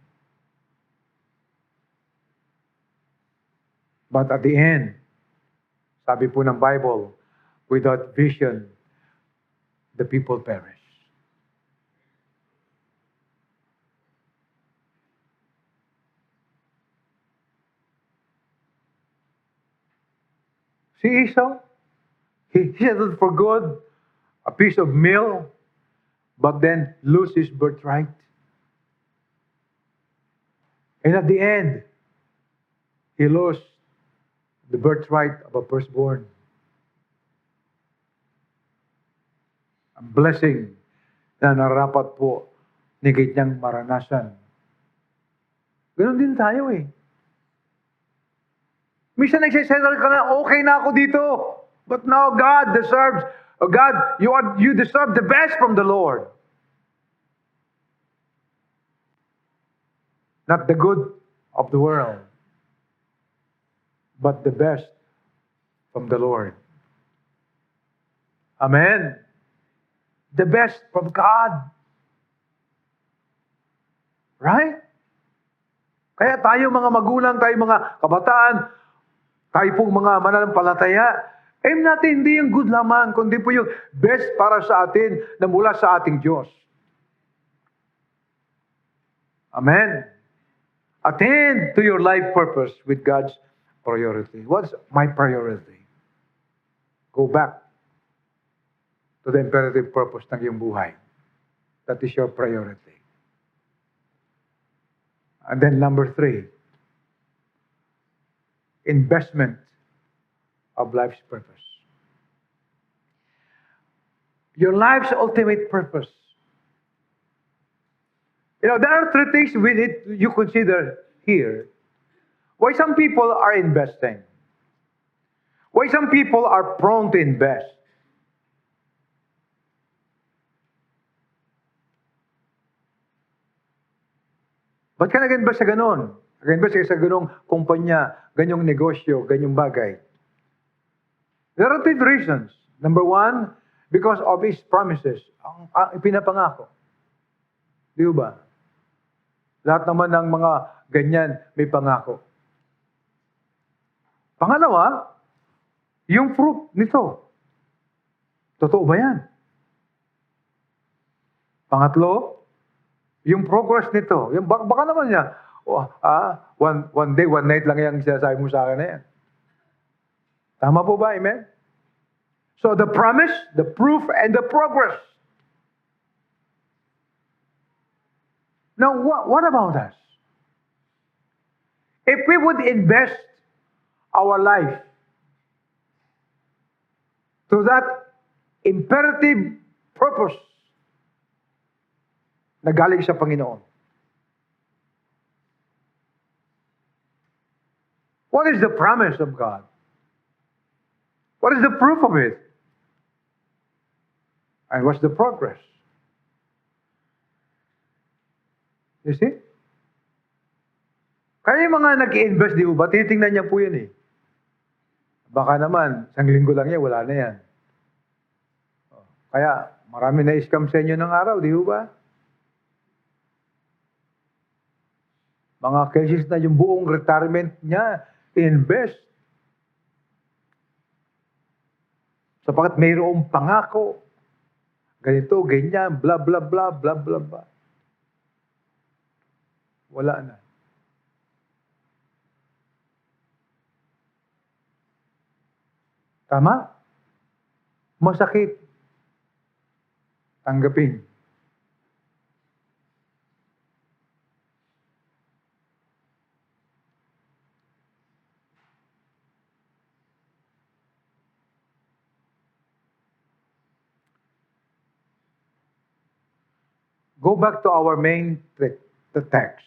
Speaker 1: But at the end, sabi po ng Bible, without vision, the people perish. See Esau? He settled for good, a piece of meal, but then lose his birthright. And at the end, he lost the birthright of a firstborn. A blessing na narapat po ni kanyang maranasan. Ganon din tayo eh. Minsan nagsisettle ka na, okay na ako dito. But now God deserves, God, you deserve the best from the Lord. Not the good of the world, but the best from the Lord. Amen. The best from God. Right? Kaya tayo mga magulang, tayo mga kabataan, tayo pong mga mananampalataya, aim natin hindi yung good lamang, kundi po yung best para sa atin na mula sa ating Diyos. Amen. Attend to your life purpose with God's priority. What's my priority? Go back to the imperative purpose ng iyong buhay. That is your priority. And then number 3, investment of life's purpose. Your life's ultimate purpose. There are three things you consider here. Why some people are investing. Why some people are prone to invest. Ba't ka nag-invest sa ganun? Nag-invest ka sa ganung kumpanya, ganyong negosyo, ganyong bagay. There are three reasons. Number one, because of His promises. Ang ipinapangako. Di ba? Lahat naman ng mga ganyan may pangako. Pangalawa, yung fruit nito. Totoo ba yan? Pangatlo, yung progress nito. Yung baka naman niya, one day, one night lang yung sinasabi mo sa akin na yan. Tama po ba? Amen? So the promise, the proof, and the progress. Now, what about us? If we would invest our life to that imperative purpose na galing sa Panginoon. What is the promise of God? What is the proof of it? And what's the progress? You see? Kaya yung mga nag-i-invest, di ba? Titingnan niya po yan eh. Baka naman, isang linggo lang yan, wala na yan. Kaya, marami na scam sa inyo ng araw, di ba? Mga cases na yung buong retirement niya, invest. Sapagat mayroong pangako. Ganito, ganyan, bla bla bla, bla bla bla. Wala na. Tama? Masakit. Tanggapin. Go back to our main the text.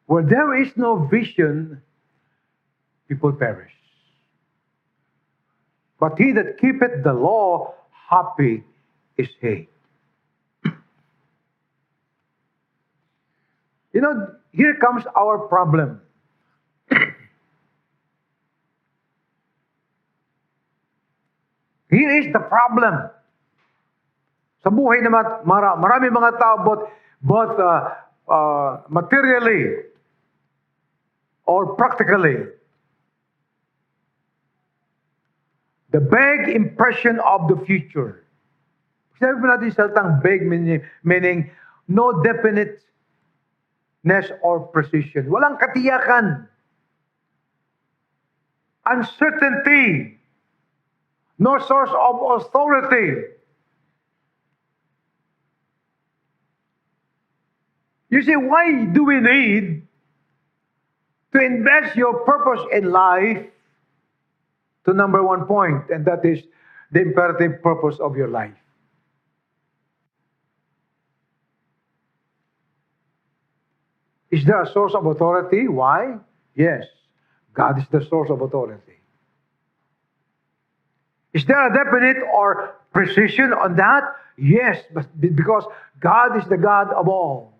Speaker 1: Where there is no vision, people perish. But he that keepeth the law, happy is he. Here comes our problem. Here is the problem. Sa buhay na marami mga tao both materially or practically. The vague impression of the future. Sabi po natin salitang vague meaning no definiteness or precision. Walang katiyakan. Uncertainty. No source of authority. You see, why do we need to invest your purpose in life to number one point, and that is the imperative purpose of your life? Is there a source of authority? Why? Yes, God is the source of authority. Is there a definite or precision on that? Yes, but because God is the God of all.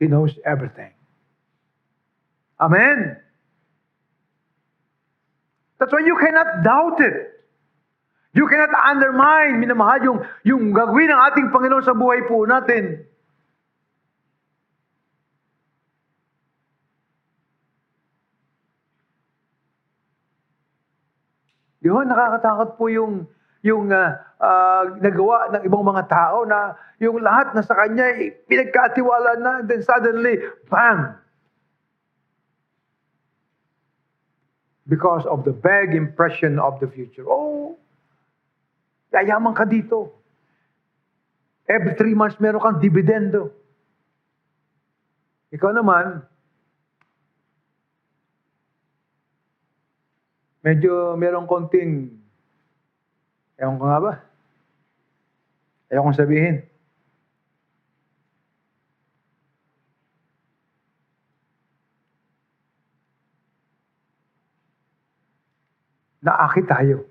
Speaker 1: He knows everything. Amen? That's why you cannot doubt it. You cannot undermine, minamahal, yung gagawin ng ating Panginoon sa buhay po natin. Yun, nakakatakot po yung nagawa ng ibang mga tao na yung lahat na sa kanya pinagkatiwala na, then suddenly, bang! Because of the vague impression of the future. Oh, yayaman ka dito. Every 3 months meron kang dividendo. Ikaw naman, medyo merong konting, ewan ko nga ba, ewan kong sabihin. Naakit tayo.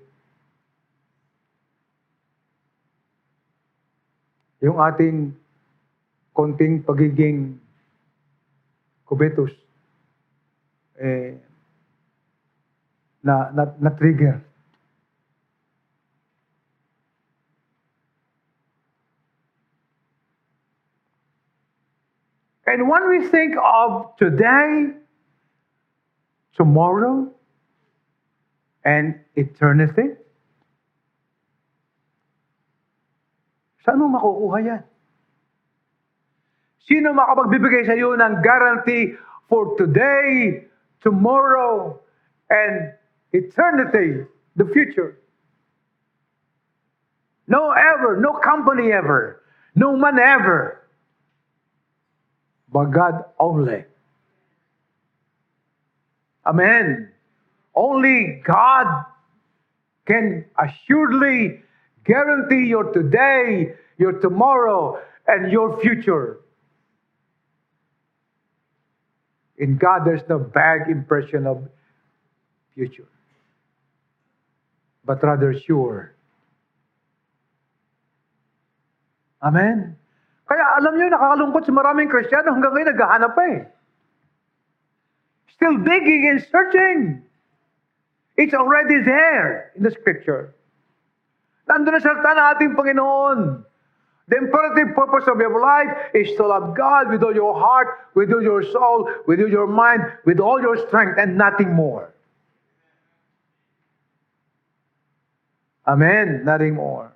Speaker 1: Yung ating konting pagiging kubetos, na-trigger. And when we think of today, tomorrow, and eternity, saan mo makukuha yan? Sino makapagbibigay sa iyo ng guarantee for today, tomorrow, and eternity, the future? No ever, no company ever, no man ever, but God only. Amen. Only God can assuredly guarantee your today, your tomorrow, and your future. In God, there's no vague impression of future, but rather sure. Amen. Kaya alam niyo, nakakalungkot sa maraming Kristiyano hanggang ngayon naghahanap pa eh. Still digging and searching. It's already there in the Scripture. Nandun na salita ng ating Panginoon. The imperative purpose of your life is to love God with all your heart, with all your soul, with all your mind, with all your strength, and nothing more. Amen. Nothing more.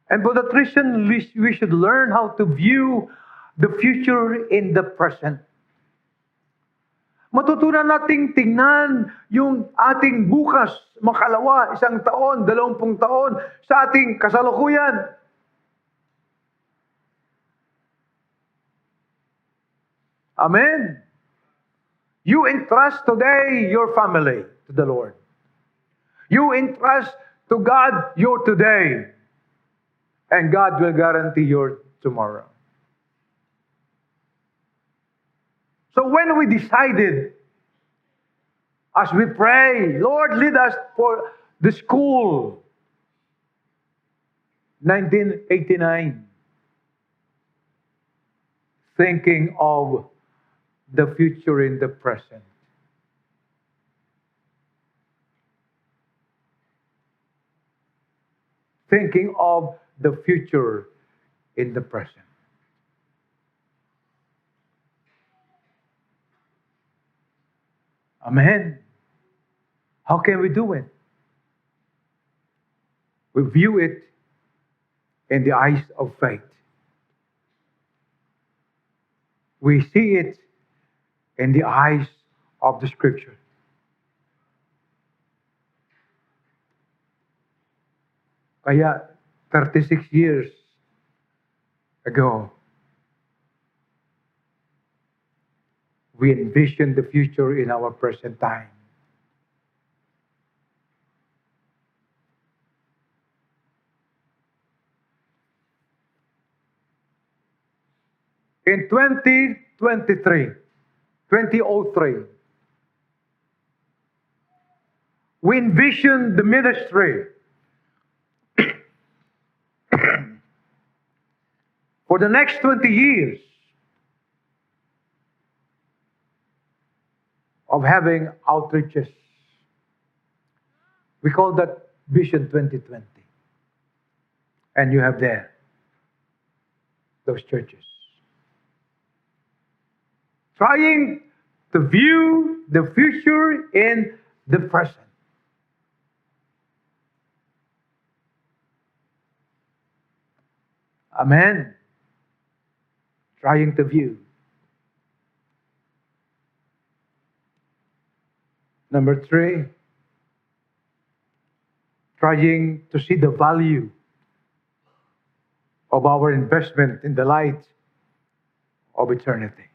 Speaker 1: And for the Christian, we should learn how to view the future in the present. Matutunan nating tingnan yung ating bukas, makalawa, 1 taon, 20 taon sa ating kasalukuyan. Amen. You entrust today your family to the Lord. You entrust to God your today. And God will guarantee your tomorrow. So when we decided, as we pray, Lord, lead us for the school, 1989, thinking of the future in the present. Thinking of the future in the present. Amen. How can we do it? We view it in the eyes of faith. We see it in the eyes of the Scripture. Kaya 36 years ago, we envision the future in our present time. In 2003, we envisioned the ministry for the next 20 years of having outreaches. We call that Vision 2020. And you have there those churches. Trying to view the future in the present. Amen. Trying to view. Number 3, trying to see the value of our investment in the light of eternity.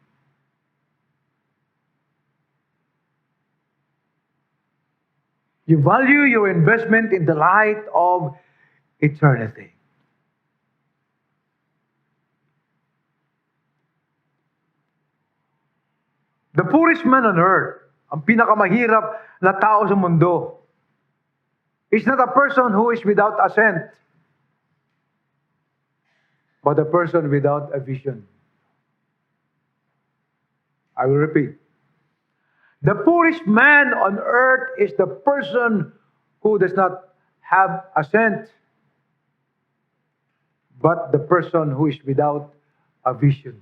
Speaker 1: You value your investment in the light of eternity. The poorest man on earth, ang pinakamahirap na tao sa mundo, is not a person who is without assent, but a person without a vision. I will repeat. The poorest man on earth is the person who does not have assent, but the person who is without a vision.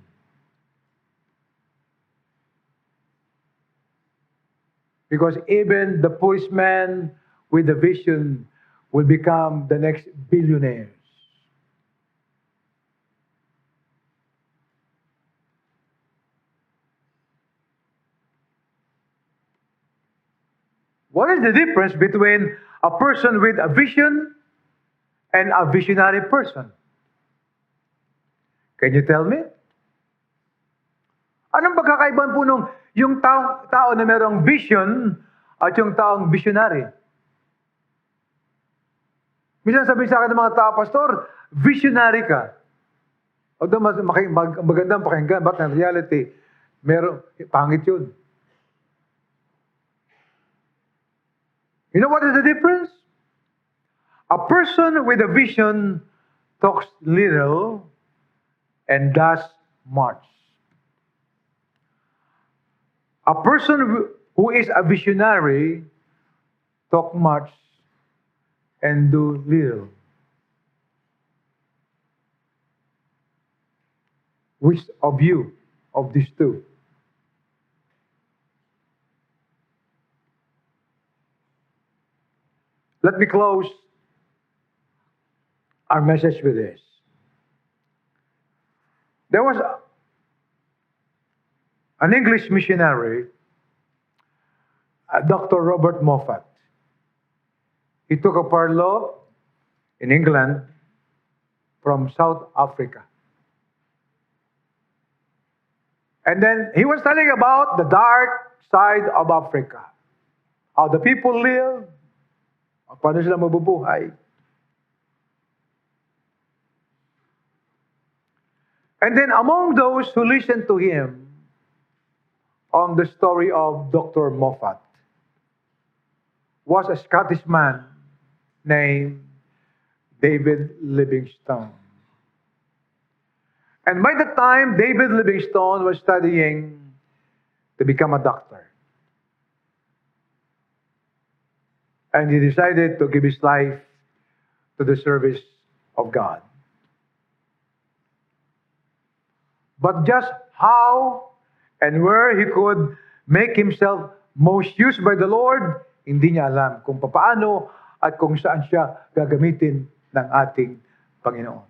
Speaker 1: Because even the poorest man with a vision will become the next billionaires. What is the difference between a person with a vision and a visionary person? Can you tell me? Anong pagkakaiba po nung yung tao na merong vision at yung taong visionary? Minsan sabi sa akin ng mga tao, Pastor, visionary ka. Although magandang pakinggan, but in reality, pangit yun. You know what is the difference? A person with a vision talks little and does much. A person who is a visionary talk much and do little. Which of you, of these two? Let me close our message with this. There was an English missionary, Dr. Robert Moffat. He took a furlough in England from South Africa. And then he was telling about the dark side of Africa. How the people live, paano sila mabubuhay. And then among those who listened to him on the story of Dr. Moffat was a Scottish man named David Livingstone. And by the time David Livingstone was studying to become a doctor, and he decided to give his life to the service of God. But just how and where he could make himself most used by the Lord, hindi niya alam kung paano at kung saan siya gagamitin ng ating Panginoon.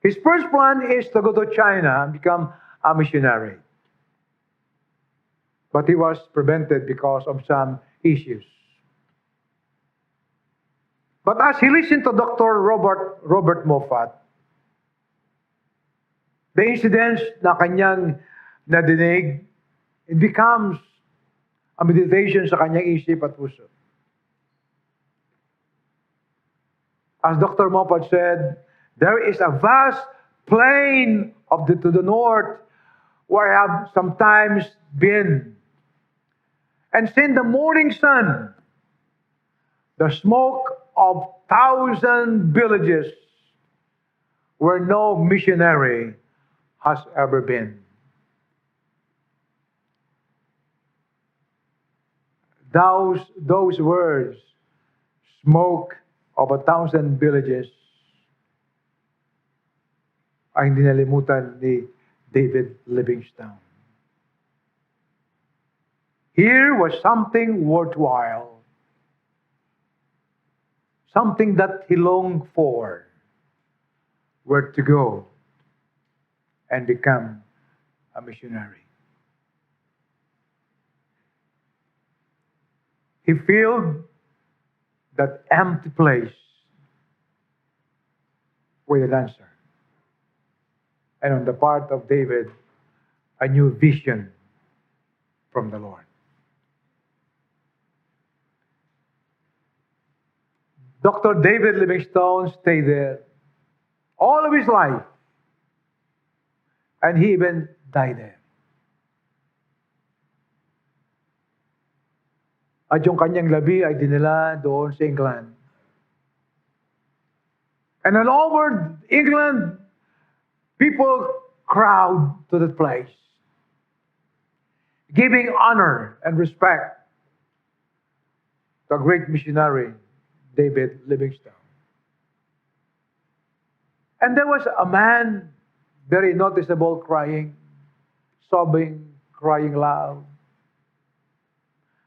Speaker 1: His first plan is to go to China and become a missionary. But he was prevented because of some issues. But as he listened to Dr. Robert Moffat, the incidents na kanyang nadinig, it becomes a meditation sa kanyang isip at puso. As Dr. Moffat said, there is a vast plain to the north where I have sometimes been and seen the morning sun, the smoke of 1,000 villages where no missionary has ever been. Those words, smoke of 1,000 villages, ay hindi nalimutan ni David Livingstone. Here was something worthwhile, something that he longed for, where to go and become a missionary. He filled that empty place with an answer. And on the part of David, a new vision from the Lord. Dr. David Livingstone stayed there all of his life. And he even died there. At yung kanyang labi ay dinala doon sa England. And all over England, people crowd to that place, giving honor and respect to a great missionary, David Livingstone. And there was a man, very noticeable, crying, sobbing, crying loud.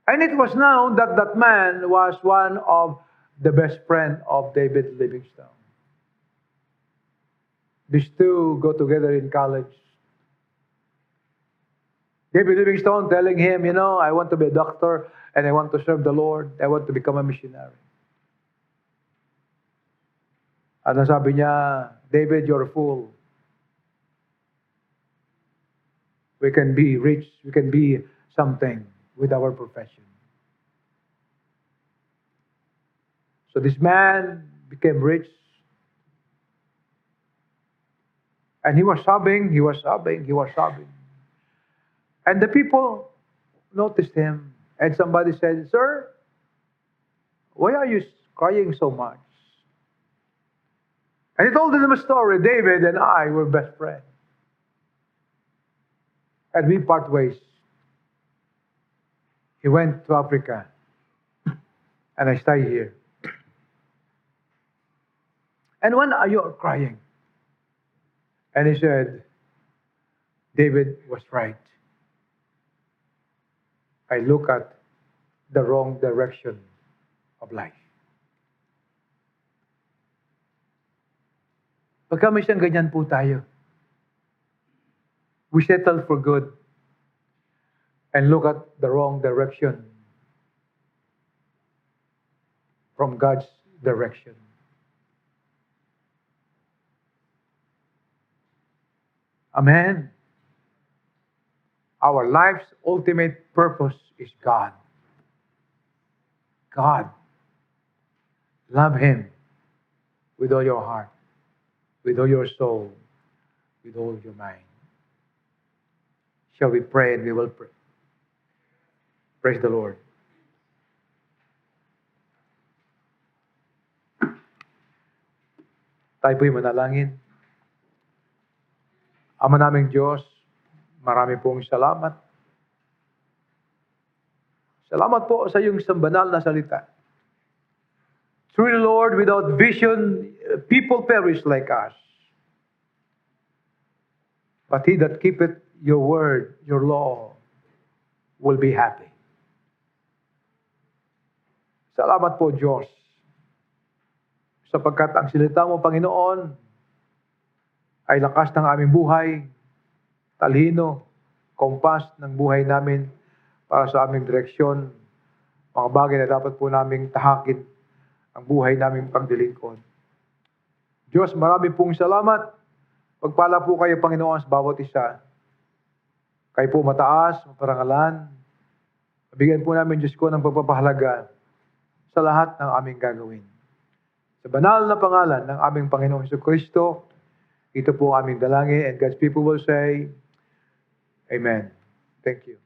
Speaker 1: And it was known that that man was one of the best friend of David Livingstone. These two go together in college. David Livingstone telling him, you know, I want to be a doctor and I want to serve the Lord. I want to become a missionary. At sabi niya, David, you're a fool. We can be rich. We can be something with our profession. So this man became rich. And he was sobbing, he was sobbing, he was sobbing. And the people noticed him. And somebody said, Sir, why are you crying so much? And he told them a story. David and I were best friends. And we part ways. He went to Africa. And I stay here. And when are you crying? And he said, David was right. I look at the wrong direction of life. Pagka may siyang ganyan po tayo, we settle for good and look at the wrong direction from God's direction. Amen. Our life's ultimate purpose is God. God. Love Him with all your heart, with all your soul, with all your mind. Shall we pray and we will pray. Praise the Lord. Tayo po'y manalangin. Ama naming Diyos, marami pong salamat. Salamat po sa iyong sambanal na salita. Truly, Lord, without vision, people perish like us. But he that keepeth your word, your law, will be happy. Salamat po, Diyos, sapagkat ang salita mo, Panginoon, ay lakas ng aming buhay, talino, kompas ng buhay namin para sa aming direksyon, mga bagay na dapat po naming tahakin ang buhay naming pagdilingkod. Diyos, marami pong salamat. Pagpala po kayo, Panginoon, sa bawat isa. Kayo po mataas, maparangalan. Bigyan po namin, Diyos ko, ng pagpapahalaga sa lahat ng aming gagawin. Sa banal na pangalan ng aming Panginoong Jesucristo, ito po ang aming dalangin, and God's people will say, Amen. Thank you.